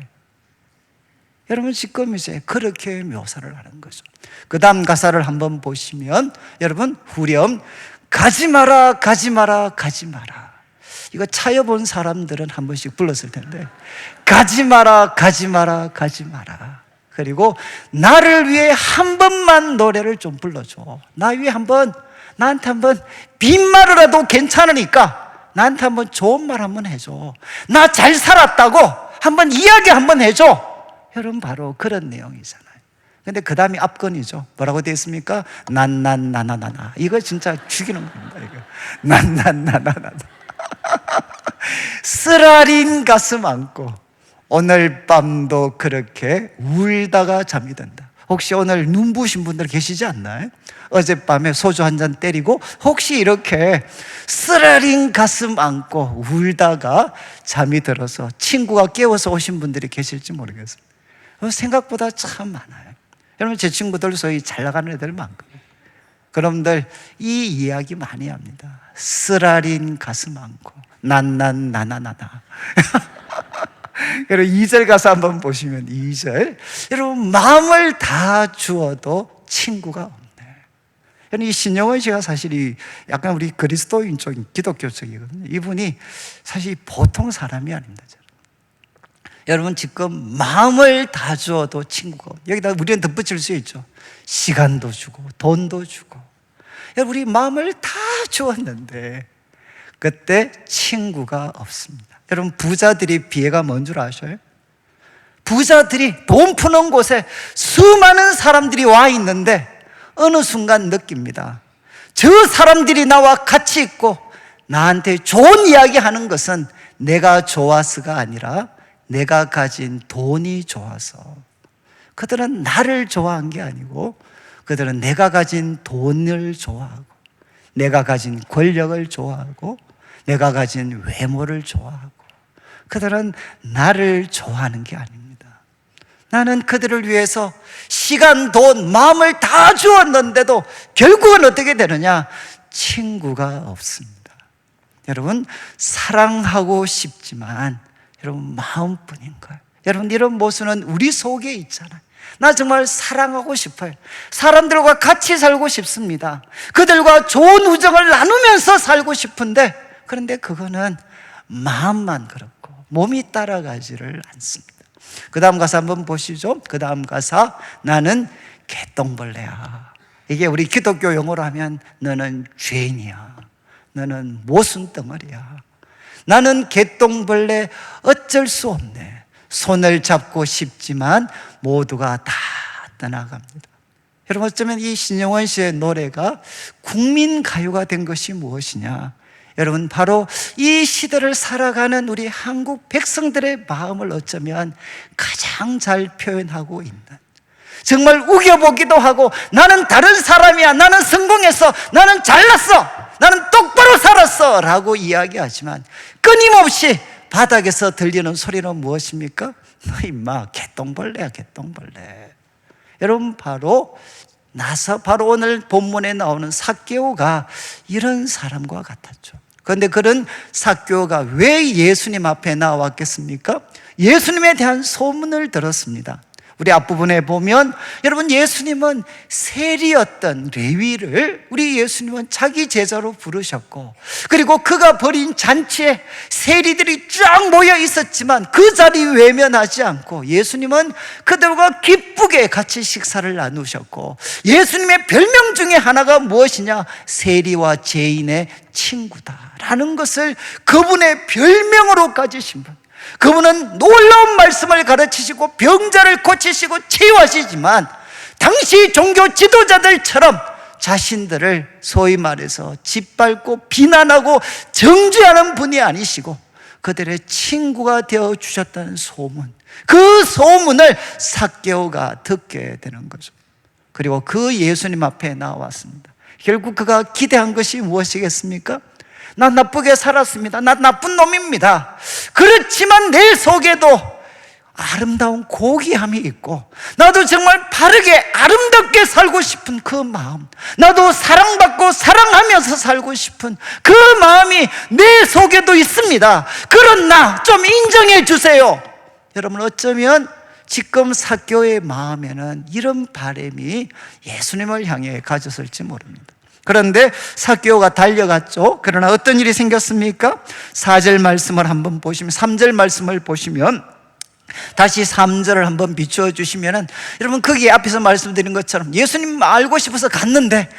여러분 지금 이제 그렇게 묘사를 하는 거죠. 그 다음 가사를 한번 보시면 여러분 후렴, 가지 마라 가지 마라 가지 마라. 이거 차여본 사람들은 한 번씩 불렀을 텐데, 가지 마라 가지 마라 가지 마라. 그리고 나를 위해 한 번만 노래를 좀 불러줘. 나 위해 한번, 나한테 한번 빈말이라도 괜찮으니까 나한테 한번 좋은 말 한번 해줘. 나 잘 살았다고 한번 이야기 한번 해줘. 여러분 바로 그런 내용이잖아요. 근데 그 다음이 앞건이죠. 뭐라고 되어 있습니까? 난난나나나나. 이거 진짜 죽이는 겁니다. 이거 난난나나나나. 쓰라린 가슴 안고 오늘 밤도 그렇게 울다가 잠이 든다. 혹시 오늘 눈 부신 분들 계시지 않나요? 어젯밤에 소주 한 잔 때리고 혹시 이렇게 쓰라린 가슴 안고 울다가 잠이 들어서 친구가 깨워서 오신 분들이 계실지 모르겠습니다. 생각보다 참 많아요. 여러분 제 친구들 소위 잘 나가는 애들 많거든요. 그놈들 이 이야기 많이 합니다. 쓰라린 가슴 안고 난난나나나나. 그리고 2절 가사 한번 보시면 2절, 여러분 마음을 다 주어도 친구가 없네. 여러분 이 신영원 씨가 사실 약간 우리 그리스도인 쪽 기독교 쪽이거든요. 이분이 사실 보통 사람이 아닙니다. 여러분 지금 마음을 다 주어도 친구가 없네. 여기다 우리는 덧붙일 수 있죠. 시간도 주고 돈도 주고. 여러분 우리 마음을 다 주었는데 그때 친구가 없습니다. 여러분 부자들이 비애가 뭔 줄 아셔요? 부자들이 돈 푸는 곳에 수많은 사람들이 와 있는데 어느 순간 느낍니다. 저 사람들이 나와 같이 있고 나한테 좋은 이야기 하는 것은 내가 좋아서가 아니라 내가 가진 돈이 좋아서. 그들은 나를 좋아한 게 아니고 그들은 내가 가진 돈을 좋아하고 내가 가진 권력을 좋아하고 내가 가진 외모를 좋아하고 그들은 나를 좋아하는 게 아닙니다. 나는 그들을 위해서 시간, 돈, 마음을 다 주었는데도 결국은 어떻게 되느냐? 친구가 없습니다. 여러분, 사랑하고 싶지만 여러분 마음뿐인 거예요. 여러분, 이런 모습은 우리 속에 있잖아요. 나 정말 사랑하고 싶어요. 사람들과 같이 살고 싶습니다. 그들과 좋은 우정을 나누면서 살고 싶은데, 그런데 그거는 마음만 그렇고 몸이 따라가지를 않습니다. 그 다음 가사 한번 보시죠. 그 다음 가사, 나는 개똥벌레야. 이게 우리 기독교 용어로 하면 너는 죄인이야, 너는 모순덩어리야, 나는 개똥벌레, 어쩔 수 없네. 손을 잡고 싶지만 모두가 다 떠나갑니다. 여러분, 어쩌면 이 신영원 씨의 노래가 국민가요가 된 것이 무엇이냐? 여러분, 바로 이 시대를 살아가는 우리 한국 백성들의 마음을 어쩌면 가장 잘 표현하고 있는, 정말 우겨보기도 하고 나는 다른 사람이야, 나는 성공했어, 나는 잘났어, 나는 똑바로 살았어 라고 이야기하지만 끊임없이 바닥에서 들리는 소리는 무엇입니까? 너 임마 개똥벌레야, 개똥벌레. 여러분, 바로 오늘 본문에 나오는 삭개오가 이런 사람과 같았죠. 그런데 그런 삭개오가 왜 예수님 앞에 나왔겠습니까? 예수님에 대한 소문을 들었습니다. 우리 앞부분에 보면 여러분, 예수님은 세리였던 레위를 우리 예수님은 자기 제자로 부르셨고, 그리고 그가 벌인 잔치에 세리들이 쫙 모여 있었지만 그 자리 외면하지 않고 예수님은 그들과 기쁘게 같이 식사를 나누셨고, 예수님의 별명 중에 하나가 무엇이냐? 세리와 죄인의 친구다라는 것을 그분의 별명으로 가지신 분. 그분은 놀라운 말씀을 가르치시고 병자를 고치시고 치유하시지만 당시 종교 지도자들처럼 자신들을 소위 말해서 짓밟고 비난하고 정죄하는 분이 아니시고 그들의 친구가 되어 주셨다는 소문, 그 소문을 삭개오가 듣게 되는 거죠. 그리고 그 예수님 앞에 나왔습니다. 결국 그가 기대한 것이 무엇이겠습니까? 나 나쁘게 살았습니다. 나 나쁜 놈입니다. 그렇지만 내 속에도 아름다운 고귀함이 있고 나도 정말 바르게 아름답게 살고 싶은 그 마음, 나도 사랑받고 사랑하면서 살고 싶은 그 마음이 내 속에도 있습니다. 그런 나 좀 인정해 주세요. 여러분, 어쩌면 지금 삭개오의 마음에는 이런 바람이 예수님을 향해 가졌을지 모릅니다. 그런데 삭개오가 달려갔죠. 그러나 어떤 일이 생겼습니까? 4절 말씀을 한번 보시면, 3절 말씀을 보시면, 다시 3절을 한번 비추어 주시면은, 여러분, 거기 앞에서 말씀드린 것처럼 예수님 알고 싶어서 갔는데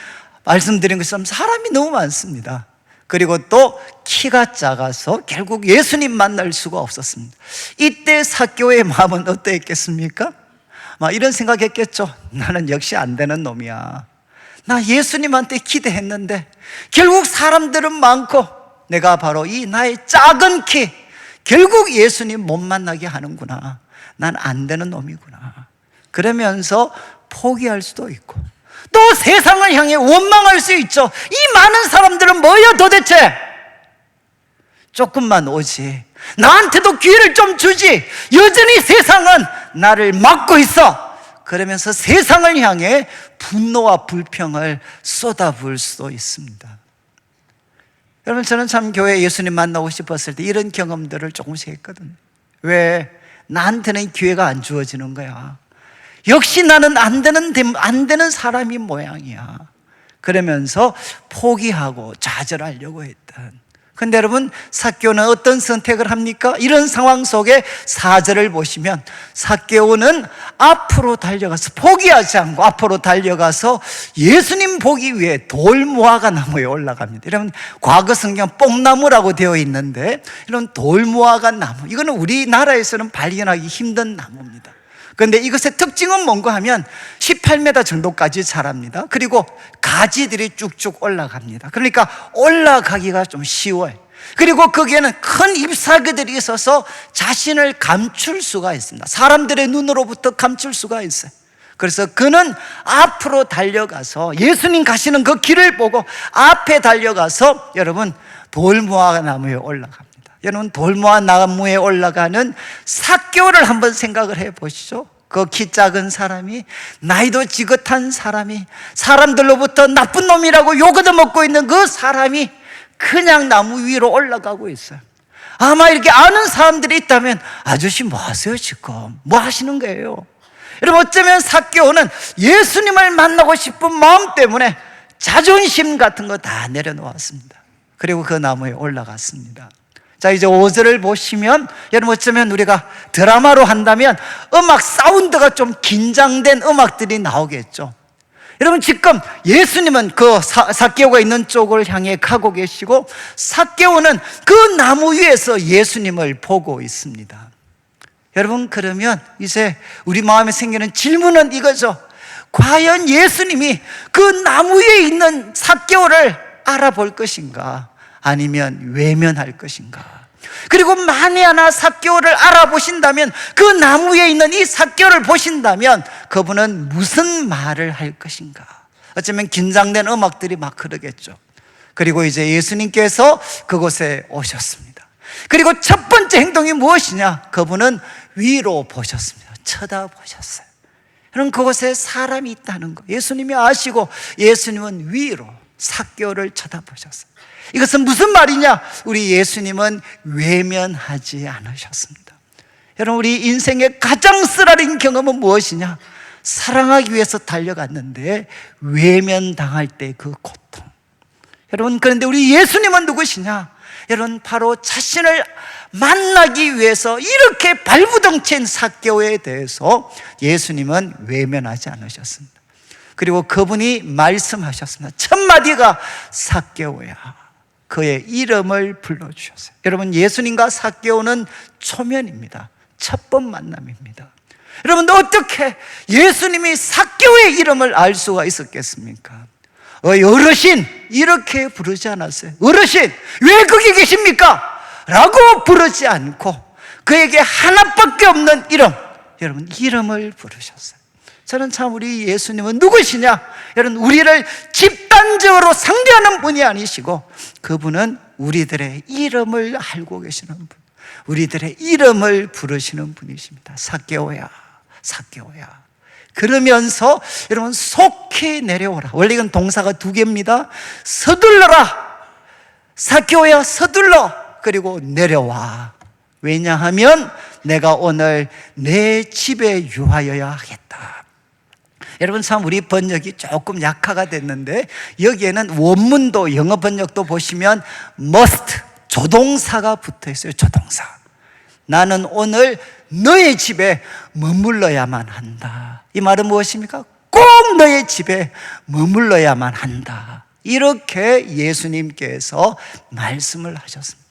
말씀드린 것처럼 사람이 너무 많습니다. 그리고 또 키가 작아서 결국 예수님 만날 수가 없었습니다. 이때 삭개오의 마음은 어떠했겠습니까? 이런 생각했겠죠. 나는 역시 안 되는 놈이야. 나 예수님한테 기대했는데 결국 사람들은 많고 내가 바로 이 나의 작은 키, 결국 예수님 못 만나게 하는구나. 난 안 되는 놈이구나. 그러면서 포기할 수도 있고 또 세상을 향해 원망할 수 있죠. 이 많은 사람들은 뭐야 도대체? 조금만 오지, 나한테도 기회를 좀 주지, 여전히 세상은 나를 막고 있어. 그러면서 세상을 향해 분노와 불평을 쏟아부을 수도 있습니다. 여러분, 저는 참 교회에 예수님 만나고 싶었을 때 이런 경험들을 조금씩 했거든요. 왜? 나한테는 기회가 안 주어지는 거야. 역시 나는 안 되는 사람이 모양이야. 그러면서 포기하고 좌절하려고 했던. 근데 여러분, 삭개오는 어떤 선택을 합니까? 이런 상황 속에 4절을 보시면 삭개오는 앞으로 달려가서, 포기하지 않고 앞으로 달려가서 예수님 보기 위해 돌무화과 나무에 올라갑니다. 여러분, 과거 성경 뽕나무라고 되어 있는데 이런 돌무화과 나무, 이거는 우리나라에서는 발견하기 힘든 나무입니다. 그런데 이것의 특징은 뭔가 하면 18m 정도까지 자랍니다. 그리고 가지들이 쭉쭉 올라갑니다. 그러니까 올라가기가 좀 쉬워요. 그리고 거기에는 큰 잎사귀들이 있어서 자신을 감출 수가 있습니다. 사람들의 눈으로부터 감출 수가 있어요. 그래서 그는 앞으로 달려가서 예수님 가시는 그 길을 보고 앞에 달려가서 여러분 돌무화 나무에 올라갑니다. 여러분 돌무화 나무에 올라가는 삭개오를 한번 생각을 해 보시죠. 그 키 작은 사람이, 나이도 지긋한 사람이, 사람들로부터 나쁜 놈이라고 욕을 먹고 있는 그 사람이 그냥 나무 위로 올라가고 있어요. 아마 이렇게 아는 사람들이 있다면 아저씨 뭐 하세요 지금? 뭐 하시는 거예요? 여러분 어쩌면 삭개오는 예수님을 만나고 싶은 마음 때문에 자존심 같은 거 다 내려놓았습니다. 그리고 그 나무에 올라갔습니다. 자, 이제 5절을 보시면 여러분 어쩌면 우리가 드라마로 한다면 음악 사운드가 좀 긴장된 음악들이 나오겠죠. 여러분 지금 예수님은 그 삭개오가 있는 쪽을 향해 가고 계시고 삭개오는 그 나무 위에서 예수님을 보고 있습니다. 여러분 그러면 이제 우리 마음에 생기는 질문은 이거죠. 과연 예수님이 그 나무 위에 있는 삭개오를 알아볼 것인가? 아니면 외면할 것인가? 그리고 만에 하나 삭개오를 알아보신다면, 그 나무 위에 있는 이 삭개오를 보신다면 그분은 무슨 말을 할 것인가? 어쩌면 긴장된 음악들이 막 흐르겠죠. 그리고 이제 예수님께서 그곳에 오셨습니다. 그리고 첫 번째 행동이 무엇이냐? 그분은 위로 보셨습니다. 쳐다보셨어요. 여러분 그곳에 사람이 있다는 거 예수님이 아시고 예수님은 위로 삭개오를 쳐다보셨어요. 이것은 무슨 말이냐? 우리 예수님은 외면하지 않으셨습니다. 여러분 우리 인생의 가장 쓰라린 경험은 무엇이냐? 사랑하기 위해서 달려갔는데 외면당할 때 그 고통. 여러분 그런데 우리 예수님은 누구시냐? 여러분 바로 자신을 만나기 위해서 이렇게 발부덩친 삭개오에 대해서 예수님은 외면하지 않으셨습니다. 그리고 그분이 말씀하셨습니다. 첫 마디가 삭개오야, 그의 이름을 불러주셨어요. 여러분 예수님과 삭개오는 초면입니다. 첫 번 만남입니다. 여러분 어떻게 예수님이 삭개오의 이름을 알 수가 있었겠습니까? 어르신 이렇게 부르지 않았어요. 어르신 왜 거기 계십니까? 라고 부르지 않고 그에게 하나밖에 없는 이름, 여러분 이름을 부르셨어요. 저는 참 우리 예수님은 누구시냐? 여러분 우리를 집단적으로 상대하는 분이 아니시고 그분은 우리들의 이름을 알고 계시는 분, 우리들의 이름을 부르시는 분이십니다. 삭개오야, 삭개오야. 그러면서 여러분 속히 내려오라. 원래 이건 동사가 두 개입니다. 서둘러라, 삭개오야 서둘러. 그리고 내려와. 왜냐하면 내가 오늘 내 집에 유하여야 하겠다. 여러분 참 우리 번역이 조금 약화가 됐는데 여기에는 원문도 영어 번역도 보시면 must, 조동사가 붙어 있어요. 조동사. 나는 오늘 너의 집에 머물러야만 한다. 이 말은 무엇입니까? 꼭 너의 집에 머물러야만 한다. 이렇게 예수님께서 말씀을 하셨습니다.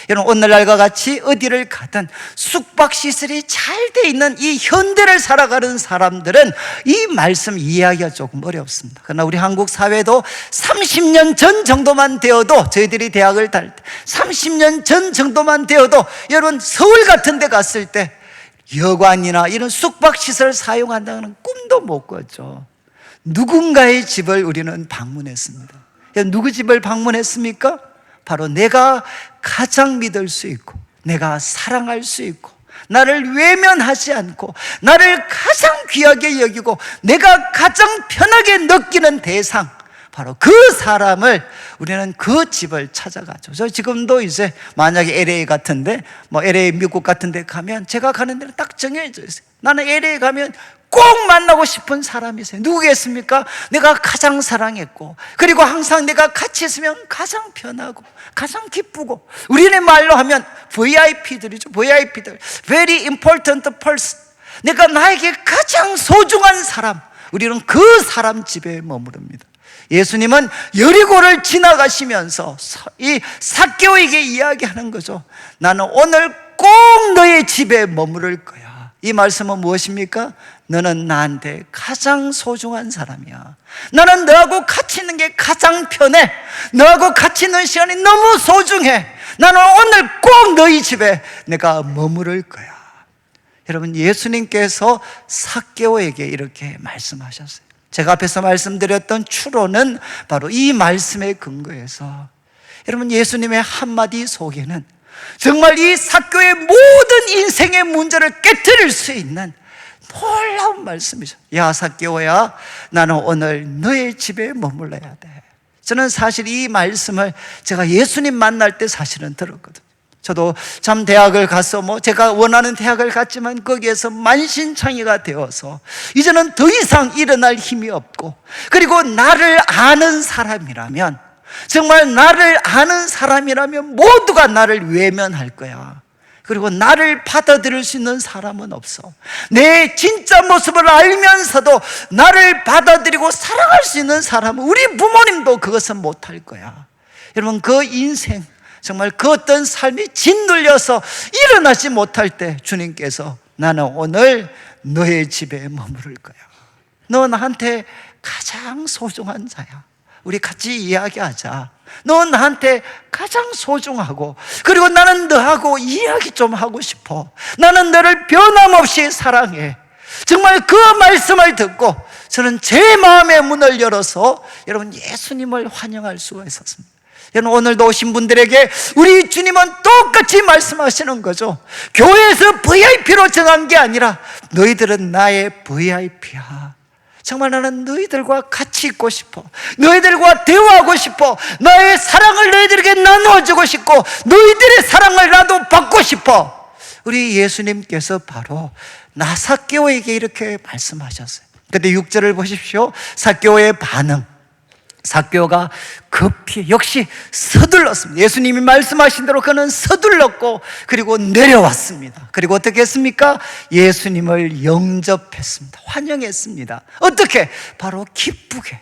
여러분 오늘날과 같이 어디를 가든 숙박시설이 잘 돼 있는 이 현대를 살아가는 사람들은 이 말씀 이해하기가 조금 어렵습니다. 그러나 우리 한국 사회도 30년 전 정도만 되어도, 저희들이 대학을 다닐 때 30년 전 정도만 되어도 여러분 서울 같은 데 갔을 때 여관이나 이런 숙박시설을 사용한다는 꿈도 못 꿨죠. 누군가의 집을 우리는 방문했습니다. 누구 집을 방문했습니까? 바로 내가 가장 믿을 수 있고 내가 사랑할 수 있고 나를 외면하지 않고 나를 가장 귀하게 여기고 내가 가장 편하게 느끼는 대상, 바로 그 사람을 우리는 그 집을 찾아가죠. 저 지금도 이제 만약에 LA 같은데 LA 미국 같은데 가면 제가 가는 데는 딱 정해져 있어요. 나는 LA 가면 꼭 만나고 싶은 사람이 있어요. 누구겠습니까? 내가 가장 사랑했고 그리고 항상 내가 같이 있으면 가장 편하고 가장 기쁘고, 우리네 말로 하면 VIP들이죠. VIP들, Very Important Person. 내가 나에게 가장 소중한 사람, 우리는 그 사람 집에 머무릅니다. 예수님은 여리고를 지나가시면서 이 삭개오에게 이야기하는 거죠. 나는 오늘 꼭 너의 집에 머무를 거야. 이 말씀은 무엇입니까? 너는 나한테 가장 소중한 사람이야. 나는 너하고 같이 있는 게 가장 편해. 너하고 같이 있는 시간이 너무 소중해. 나는 오늘 꼭 너희 집에 내가 머무를 거야. 여러분, 예수님께서 삭개오에게 이렇게 말씀하셨어요. 제가 앞에서 말씀드렸던 추론은 바로 이 말씀에 근거해서, 여러분, 예수님의 한마디 속에는 정말 이 삭개오의 모든 인생의 문제를 깨트릴 수 있는 놀라운 말씀이죠. 야, 삭개오야, 나는 오늘 너의 집에 머물러야 돼. 저는 사실 이 말씀을 제가 예수님 만날 때 사실은 들었거든요. 저도 참 대학을 가서 제가 원하는 대학을 갔지만 거기에서 만신창이가 되어서 이제는 더 이상 일어날 힘이 없고, 그리고 나를 아는 사람이라면, 정말 나를 아는 사람이라면 모두가 나를 외면할 거야. 그리고 나를 받아들일 수 있는 사람은 없어. 내 진짜 모습을 알면서도 나를 받아들이고 사랑할 수 있는 사람은 우리 부모님도 그것은 못할 거야. 여러분, 그 인생, 정말 그 어떤 삶이 짓눌려서 일어나지 못할 때 주님께서 나는 오늘 너의 집에 머무를 거야. 너 나한테 가장 소중한 자야. 우리 같이 이야기하자. 너 나한테 가장 소중하고, 그리고 나는 너하고 이야기 좀 하고 싶어. 나는 너를 변함없이 사랑해. 정말 그 말씀을 듣고 저는 제 마음의 문을 열어서 여러분, 예수님을 환영할 수가 있었습니다. 여러분, 오늘도 오신 분들에게 우리 주님은 똑같이 말씀하시는 거죠. 교회에서 VIP로 정한 게 아니라 너희들은 나의 VIP야. 정말 나는 너희들과 같이 있고 싶어. 너희들과 대화하고 싶어. 나의 사랑을 너희들에게 나누어주고 싶고, 너희들의 사랑을 나도 받고 싶어. 우리 예수님께서 바로 삭개오에게 이렇게 말씀하셨어요. 근데 6절을 보십시오. 삭개오의 반응. 삭개오가 급히 역시 서둘렀습니다. 예수님이 말씀하신 대로 그는 서둘렀고, 그리고 내려왔습니다. 그리고 어떻게 했습니까? 예수님을 영접했습니다. 환영했습니다. 어떻게? 바로 기쁘게,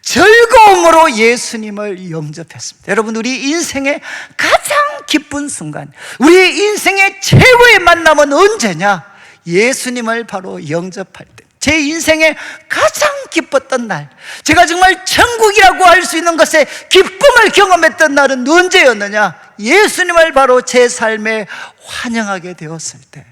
즐거움으로 예수님을 영접했습니다. 여러분, 우리 인생의 가장 기쁜 순간, 우리 인생의 최고의 만남은 언제냐? 예수님을 바로 영접할 때. 제 인생에 가장 기뻤던 날, 제가 정말 천국이라고 할 수 있는 것에 기쁨을 경험했던 날은 언제였느냐? 예수님을 바로 제 삶에 환영하게 되었을 때,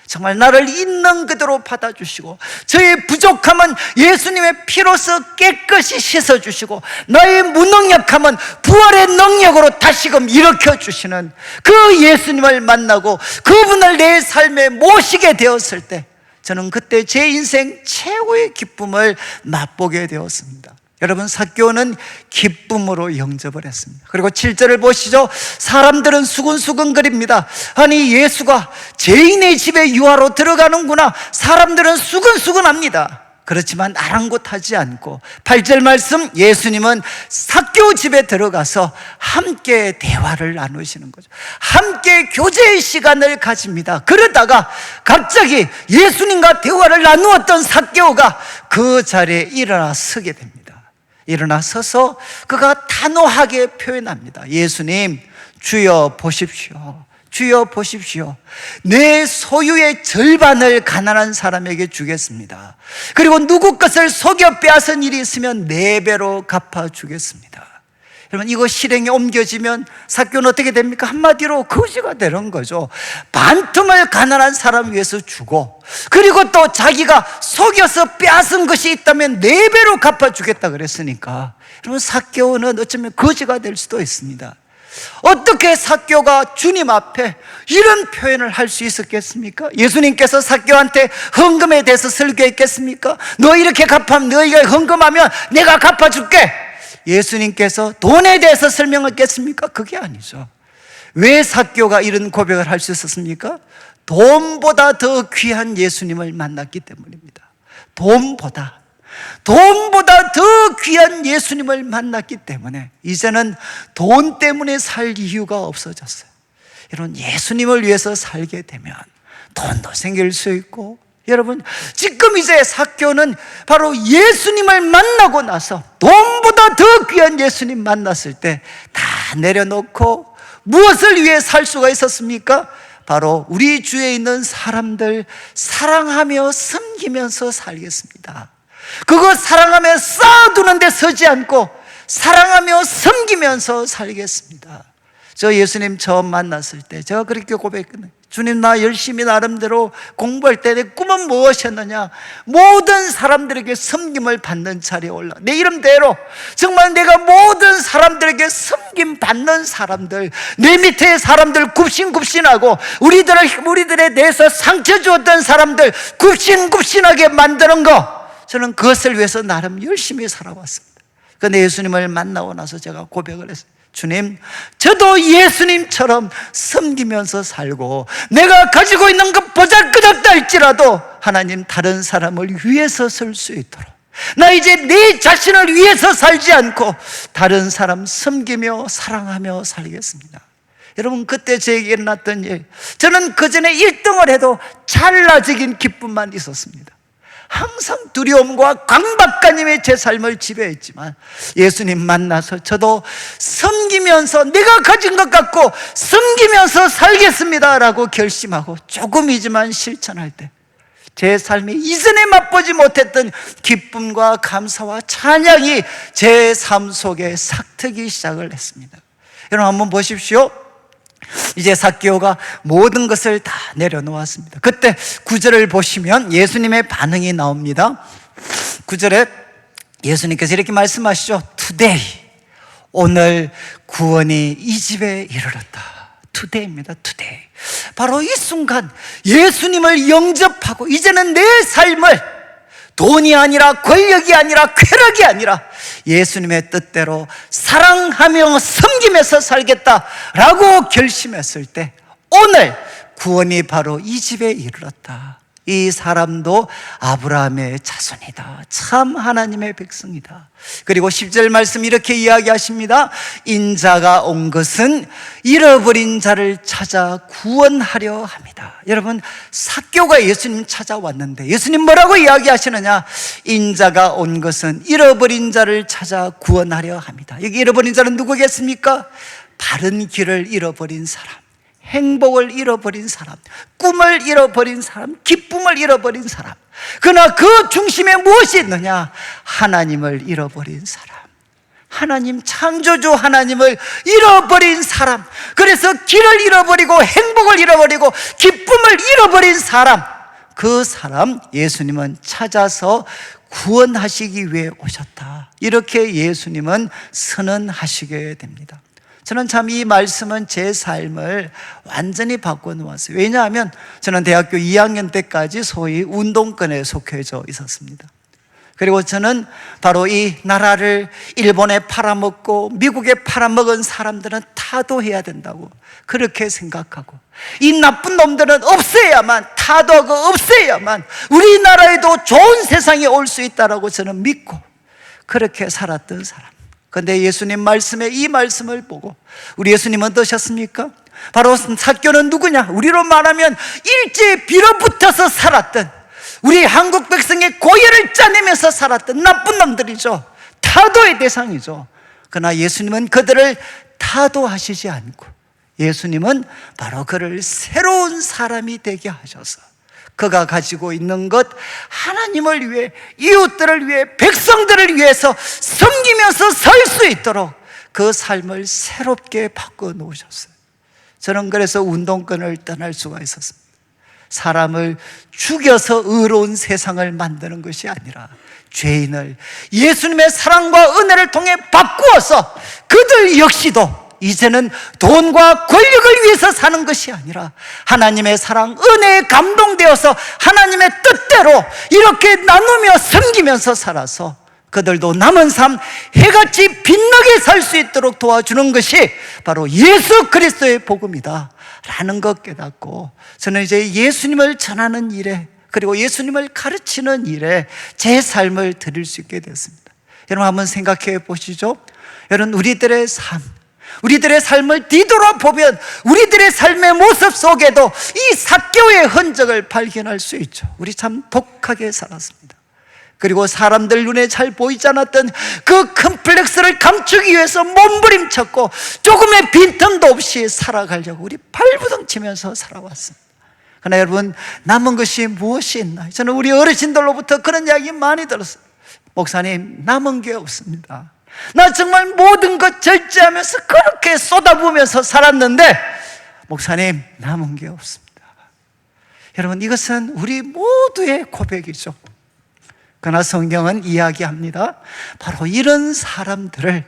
정말 나를 있는 그대로 받아주시고, 저의 부족함은 예수님의 피로서 깨끗이 씻어주시고, 나의 무능력함은 부활의 능력으로 다시금 일으켜주시는 그 예수님을 만나고 그분을 내 삶에 모시게 되었을 때, 저는 그때 제 인생 최고의 기쁨을 맛보게 되었습니다. 여러분, 삭개오는 기쁨으로 영접을 했습니다. 그리고 7절을 보시죠. 사람들은 수근수근거립니다. 아니, 예수가 죄인의 집에 유하로 들어가는구나. 사람들은 수근수근합니다. 그렇지만 아랑곳하지 않고 8절 말씀, 예수님은 삭개오 집에 들어가서 함께 대화를 나누시는 거죠. 함께 교제의 시간을 가집니다. 그러다가 갑자기 예수님과 대화를 나누었던 삭개오가 그 자리에 일어나 서게 됩니다. 일어나 서서 그가 단호하게 표현합니다. 예수님, 주여 보십시오. 주여 보십시오. 내 소유의 절반을 가난한 사람에게 주겠습니다. 그리고 누구 것을 속여 빼앗은 일이 있으면 4배로 갚아주겠습니다. 여러분, 이거 실행에 옮겨지면 삭개오는 어떻게 됩니까? 한마디로 거지가 되는 거죠. 반틈을 가난한 사람 위해서 주고, 그리고 또 자기가 속여서 빼앗은 것이 있다면 4배로 갚아주겠다 그랬으니까, 여러분, 삭개오는 어쩌면 거지가 될 수도 있습니다. 어떻게 삭개오가 주님 앞에 이런 표현을 할 수 있었겠습니까? 예수님께서 삭개오한테 헌금에 대해서 설교했겠습니까? 너 이렇게 갚으면, 너희가 헌금하면 내가 갚아줄게. 예수님께서 돈에 대해서 설명했겠습니까? 그게 아니죠. 왜 삭개오가 이런 고백을 할 수 있었습니까? 돈보다 더 귀한 예수님을 만났기 때문입니다. 돈보다 더 귀한 예수님을 만났기 때문에 이제는 돈 때문에 살 이유가 없어졌어요. 여러분, 예수님을 위해서 살게 되면 돈도 생길 수 있고, 여러분, 지금 이제 삭개오는 바로 예수님을 만나고 나서 돈보다 더 귀한 예수님 만났을 때 다 내려놓고 무엇을 위해 살 수가 있었습니까? 바로 우리 주위에 있는 사람들 사랑하며 섬기면서 살겠습니다. 그거 사랑하며 쌓아두는 데 서지 않고 사랑하며 섬기면서 살겠습니다. 저 예수님 처음 만났을 때 제가 그렇게 고백했거든요. 주님, 나 열심히 나름대로 공부할 때 내 꿈은 무엇이었느냐? 모든 사람들에게 섬김을 받는 자리에 올라 내 이름대로 정말 내가 모든 사람들에게 섬김 받는 사람들, 내 밑에 사람들 굽신굽신하고 우리들에 대해서 상처 주었던 사람들 굽신굽신하게 만드는 거, 저는 그것을 위해서 나름 열심히 살아왔습니다. 그런데 예수님을 만나고 나서 제가 고백을 했어요. 주님, 저도 예수님처럼 섬기면서 살고 내가 가지고 있는 것 보잘것없다 할지라도 하나님, 다른 사람을 위해서 설 수 있도록 나 이제 내 자신을 위해서 살지 않고 다른 사람 섬기며 사랑하며 살겠습니다. 여러분, 그때 저에게 일어났던 일, 저는 그전에 1등을 해도 찰나적인 기쁨만 있었습니다. 항상 두려움과 강박관념이 제 삶을 지배했지만 예수님 만나서 저도 섬기면서 내가 가진 것 갖고 섬기면서 살겠습니다라고 결심하고 조금이지만 실천할 때 제 삶이 이전에 맛보지 못했던 기쁨과 감사와 찬양이 제 삶 속에 싹트기 시작을 했습니다. 여러분, 한번 보십시오. 이제 삭개오가 모든 것을 다 내려놓았습니다. 그때 9절을 보시면 예수님의 반응이 나옵니다. 9절에 예수님께서 이렇게 말씀하시죠. Today, 오늘 구원이 이 집에 이르렀다. Today입니다. Today. 바로 이 순간 예수님을 영접하고 이제는 내 삶을 돈이 아니라 권력이 아니라 쾌락이 아니라 예수님의 뜻대로 사랑하며 섬기면서 살겠다라고 결심했을 때 오늘 구원이 바로 이 집에 이르렀다. 이 사람도 아브라함의 자손이다. 참 하나님의 백성이다. 그리고 10절 말씀 이렇게 이야기하십니다. 인자가 온 것은 잃어버린 자를 찾아 구원하려 합니다. 여러분, 삭개오가 예수님 찾아왔는데 예수님 뭐라고 이야기하시느냐? 인자가 온 것은 잃어버린 자를 찾아 구원하려 합니다. 여기 잃어버린 자는 누구겠습니까? 바른 길을 잃어버린 사람, 행복을 잃어버린 사람, 꿈을 잃어버린 사람, 기쁨을 잃어버린 사람. 그러나 그 중심에 무엇이 있느냐? 하나님을 잃어버린 사람, 하나님, 창조주 하나님을 잃어버린 사람. 그래서 길을 잃어버리고 행복을 잃어버리고 기쁨을 잃어버린 사람, 그 사람 예수님은 찾아서 구원하시기 위해 오셨다. 이렇게 예수님은 선언하시게 됩니다. 저는 참 이 말씀은 제 삶을 완전히 바꿔놓았어요. 왜냐하면 저는 대학교 2학년 때까지 소위 운동권에 속해져 있었습니다. 그리고 저는 바로 이 나라를 일본에 팔아먹고 미국에 팔아먹은 사람들은 타도해야 된다고 그렇게 생각하고, 이 나쁜 놈들은 없애야만, 타도하고 없애야만 우리나라에도 좋은 세상이 올 수 있다라고 저는 믿고 그렇게 살았던 사람. 그런데 예수님 말씀에 이 말씀을 보고 우리 예수님은 어떠셨습니까? 바로 삭개오는 누구냐? 우리로 말하면 일제에 빌어붙어서 살았던, 우리 한국 백성의 고열을 짜내면서 살았던 나쁜 놈들이죠. 타도의 대상이죠. 그러나 예수님은 그들을 타도하시지 않고 예수님은 바로 그를 새로운 사람이 되게 하셔서 그가 가지고 있는 것, 하나님을 위해, 이웃들을 위해, 백성들을 위해서 섬기면서 살 수 있도록 그 삶을 새롭게 바꿔 놓으셨어요. 저는 그래서 운동권을 떠날 수가 있었습니다. 사람을 죽여서 의로운 세상을 만드는 것이 아니라 죄인을 예수님의 사랑과 은혜를 통해 바꾸어서 그들 역시도 이제는 돈과 권력을 위해서 사는 것이 아니라 하나님의 사랑, 은혜에 감동되어서 하나님의 뜻대로 이렇게 나누며 섬기면서 살아서 그들도 남은 삶 해같이 빛나게 살 수 있도록 도와주는 것이 바로 예수 그리스도의 복음이다 라는 것 깨닫고, 저는 이제 예수님을 전하는 일에, 그리고 예수님을 가르치는 일에 제 삶을 드릴 수 있게 되었습니다. 여러분, 한번 생각해 보시죠. 여러분, 우리들의 삶을 뒤돌아보면 우리들의 삶의 모습 속에도 이 삭개오의 흔적을 발견할 수 있죠. 우리 참 독하게 살았습니다. 그리고 사람들 눈에 잘 보이지 않았던 그 컴플렉스를 감추기 위해서 몸부림쳤고 조금의 빈틈도 없이 살아가려고 우리 발부둥치면서 살아왔습니다. 그러나 여러분, 남은 것이 무엇이 있나? 저는 우리 어르신들로부터 그런 이야기 많이 들었어요. 목사님, 남은 게 없습니다. 나 정말 모든 것 절제하면서 그렇게 쏟아부으면서 살았는데 목사님, 남은 게 없습니다. 여러분, 이것은 우리 모두의 고백이죠. 그러나 성경은 이야기합니다. 바로 이런 사람들을,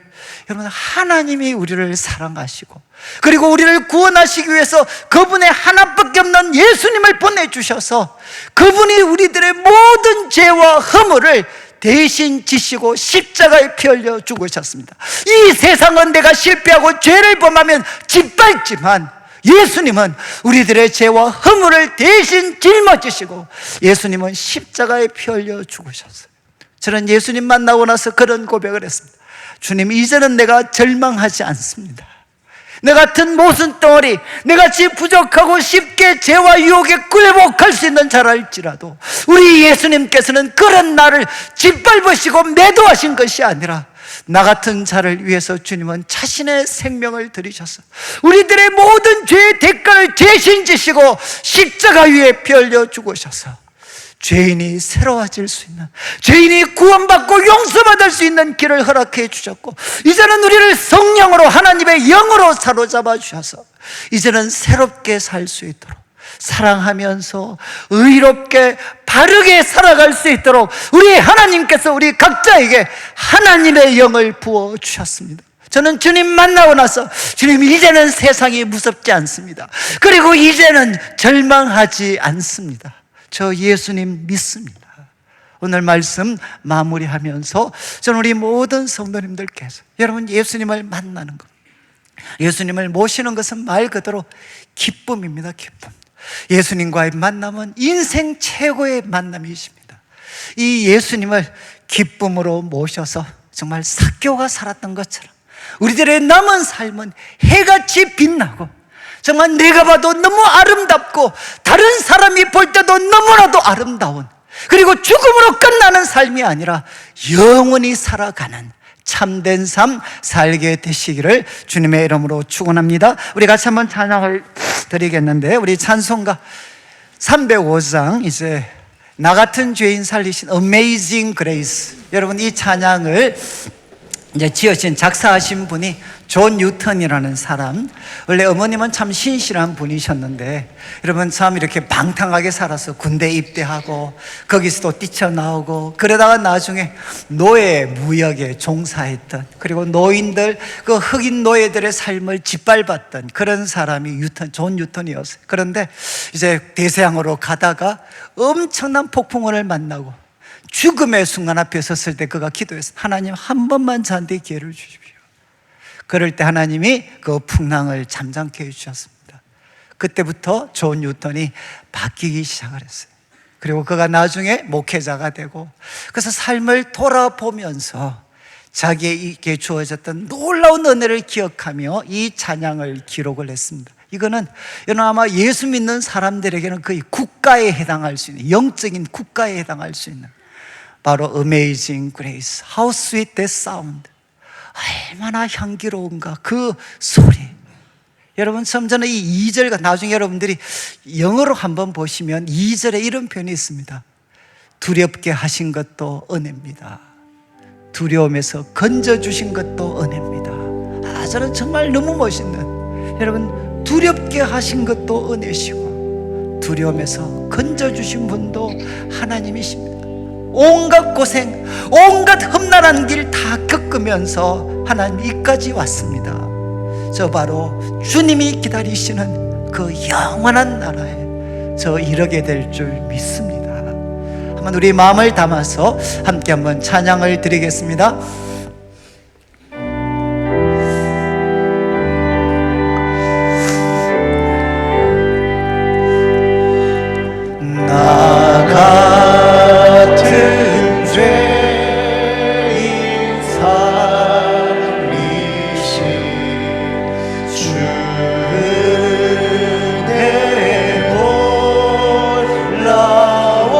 여러분, 하나님이 우리를 사랑하시고 그리고 우리를 구원하시기 위해서 그분의 하나밖에 없는 예수님을 보내주셔서 그분이 우리들의 모든 죄와 허물을 대신 지시고 십자가에 피 흘려 죽으셨습니다. 이 세상은 내가 실패하고 죄를 범하면 짓밟지만 예수님은 우리들의 죄와 허물을 대신 짊어지시고 예수님은 십자가에 피 흘려 죽으셨어요. 저는 예수님 만나고 나서 그런 고백을 했습니다. 주님, 이제는 내가 절망하지 않습니다. 내 같은 모순덩어리, 내같이 부족하고 쉽게 죄와 유혹에 굴복할 수 있는 자랄지라도 우리 예수님께서는 그런 나를 짓밟으시고 매도하신 것이 아니라 나 같은 자를 위해서 주님은 자신의 생명을 들이셔서 우리들의 모든 죄의 대가를 대신 지시고 십자가 위에 피 흘려 죽으셔서 죄인이 새로워질 수 있는, 죄인이 구원받고 용서받을 수 있는 길을 허락해 주셨고 이제는 우리를 성령으로 하나님의 영으로 사로잡아 주셔서 이제는 새롭게 살 수 있도록, 사랑하면서 의롭게 바르게 살아갈 수 있도록 우리 하나님께서 우리 각자에게 하나님의 영을 부어 주셨습니다. 저는 주님 만나고 나서 주님, 이제는 세상이 무섭지 않습니다. 그리고 이제는 절망하지 않습니다. 저 예수님 믿습니다. 오늘 말씀 마무리하면서 저는 우리 모든 성도님들께서 여러분, 예수님을 만나는 것, 예수님을 모시는 것은 말 그대로 기쁨입니다. 기쁨. 예수님과의 만남은 인생 최고의 만남이십니다. 이 예수님을 기쁨으로 모셔서 정말 삭개오가 살았던 것처럼 우리들의 남은 삶은 해같이 빛나고 정말 내가 봐도 너무 아름답고 다른 사람이 볼 때도 너무나도 아름다운, 그리고 죽음으로 끝나는 삶이 아니라 영원히 살아가는 참된 삶 살게 되시기를 주님의 이름으로 축원합니다. 우리 같이 한번 찬양을 드리겠는데, 우리 찬송가 305장 이제 나 같은 죄인 살리신 Amazing Grace, 여러분 이 찬양을 이제 지으신, 작사하신 분이 존 뉴턴이라는 사람. 원래 어머님은 참 신실한 분이셨는데 여러분, 참 이렇게 방탕하게 살아서 군대 입대하고 거기서도 뛰쳐나오고 그러다가 나중에 노예 무역에 종사했던, 그리고 노인들, 그 흑인 노예들의 삶을 짓밟았던 그런 사람이 존 뉴턴이었어요. 그런데 이제 대서양으로 가다가 엄청난 폭풍우를 만나고 죽음의 순간 앞에 섰을 때 그가 기도했어요. 하나님, 한 번만 저한테 기회를 주십시오. 그럴 때 하나님이 그 풍랑을 잠잠케 해주셨습니다. 그때부터 존 뉴턴이 바뀌기 시작을 했어요. 그리고 그가 나중에 목회자가 되고, 그래서 삶을 돌아보면서 자기에게 주어졌던 놀라운 은혜를 기억하며 이 찬양을 기록을 했습니다. 이거는 아마 예수 믿는 사람들에게는 거의 국가에 해당할 수 있는, 영적인 국가에 해당할 수 있는 바로 Amazing Grace, How sweet that sound, 얼마나 향기로운가 그 소리. 여러분, 참 저는 이 2절과 나중에 여러분들이 영어로 한번 보시면 2절에 이런 표현이 있습니다. 두렵게 하신 것도 은혜입니다. 두려움에서 건져주신 것도 은혜입니다. 저는 정말 너무 멋있는, 여러분, 두렵게 하신 것도 은혜시고 두려움에서 건져주신 분도 하나님이십니다. 온갖 고생, 온갖 험난한 길 다 겪으면서 하나님 이까지 왔습니다. 저 바로 주님이 기다리시는 그 영원한 나라에 저 이르게 될 줄 믿습니다. 한번 우리 마음을 담아서 함께 한번 찬양을 드리겠습니다. 나 같은 죄인 살리신 주 은혜 놀라워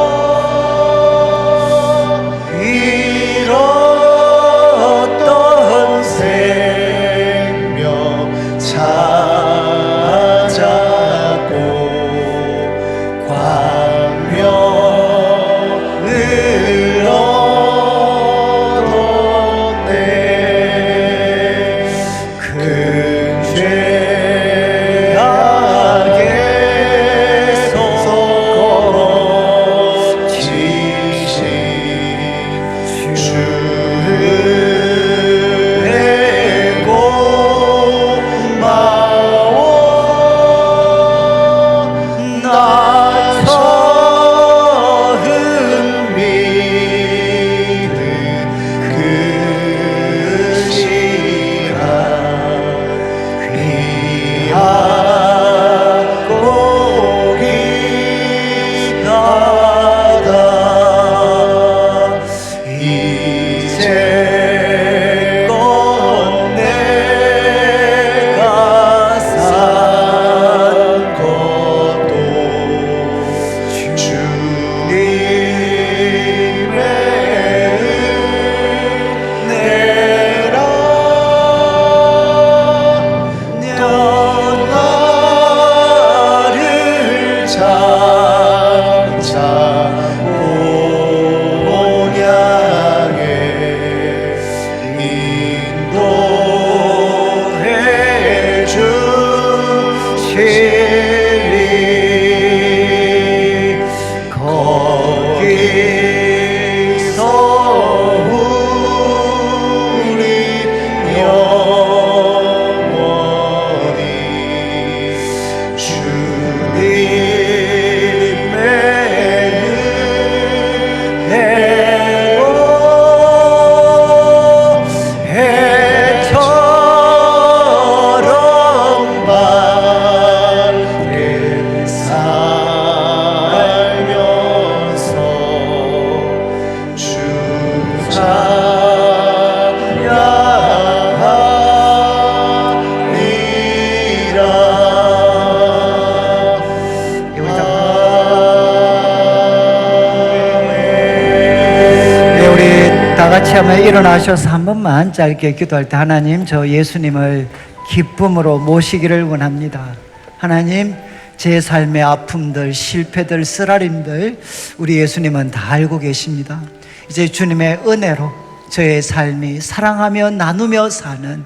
다시 한번 일어나셔서 한 번만 짧게 기도할 때 하나님, 저 예수님을 기쁨으로 모시기를 원합니다. 하나님, 제 삶의 아픔들, 실패들, 쓰라림들 우리 예수님은 다 알고 계십니다. 이제 주님의 은혜로 저의 삶이 사랑하며 나누며 사는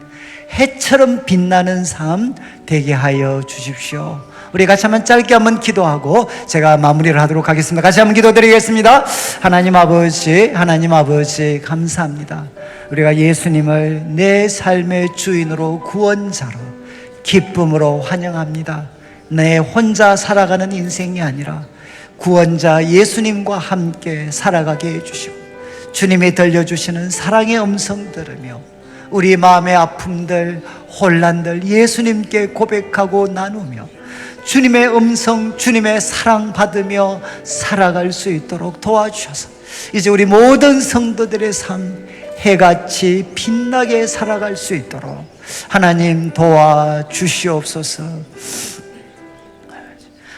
해처럼 빛나는 삶 되게 하여 주십시오. 우리 같이 한번 짧게 한번 기도하고 제가 마무리를 하도록 하겠습니다. 같이 한번 기도드리겠습니다. 하나님 아버지, 하나님 아버지 감사합니다. 우리가 예수님을 내 삶의 주인으로 구원자로 기쁨으로 환영합니다. 내 혼자 살아가는 인생이 아니라 구원자 예수님과 함께 살아가게 해주시고 주님이 들려주시는 사랑의 음성 들으며 우리 마음의 아픔들, 혼란들 예수님께 고백하고 나누며 주님의 음성, 주님의 사랑 받으며 살아갈 수 있도록 도와주셔서 이제 우리 모든 성도들의 삶 해같이 빛나게 살아갈 수 있도록 하나님 도와주시옵소서.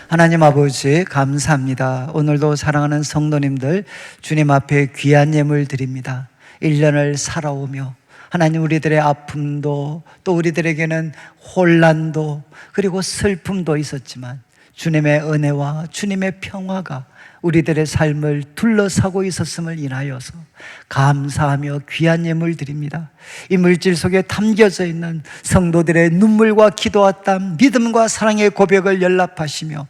하나님 아버지 감사합니다. 오늘도 사랑하는 성도님들 주님 앞에 귀한 예물 드립니다. 1년을 살아오며 하나님 우리들의 아픔도 또 우리들에게는 혼란도 그리고 슬픔도 있었지만 주님의 은혜와 주님의 평화가 우리들의 삶을 둘러싸고 있었음을 인하여서 감사하며 귀한 예물 드립니다. 이 물질 속에 담겨져 있는 성도들의 눈물과 기도와 땀, 믿음과 사랑의 고백을 연락하시며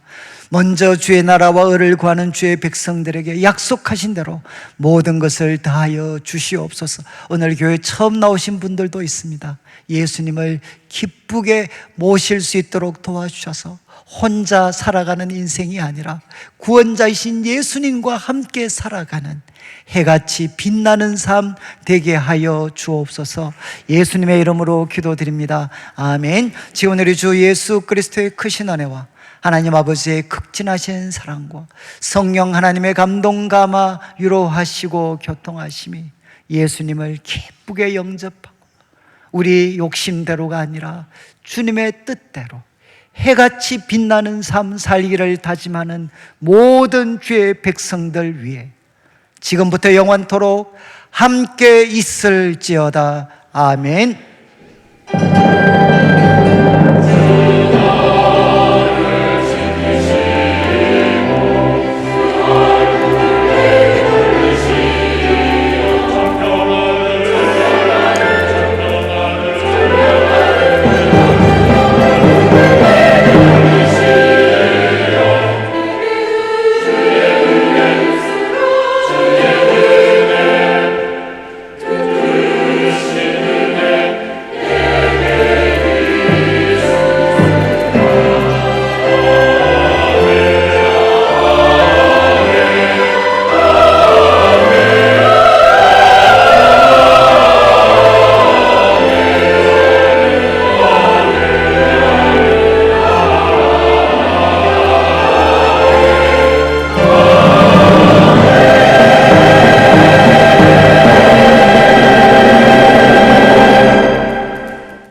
먼저 주의 나라와 의를 구하는 주의 백성들에게 약속하신 대로 모든 것을 다하여 주시옵소서. 오늘 교회 처음 나오신 분들도 있습니다. 예수님을 기쁘게 모실 수 있도록 도와주셔서 혼자 살아가는 인생이 아니라 구원자이신 예수님과 함께 살아가는 해같이 빛나는 삶 되게 하여 주옵소서. 예수님의 이름으로 기도드립니다. 아멘. 지금 우리 주 예수 그리스도의 크신 은혜와 하나님 아버지의 극진하신 사랑과 성령 하나님의 감동 감화 유로하시고 교통하심이 예수님을 기쁘게 영접하고 우리 욕심대로가 아니라 주님의 뜻대로 해같이 빛나는 삶 살기를 다짐하는 모든 주의 백성들 위해 지금부터 영원토록 함께 있을지어다. 아멘.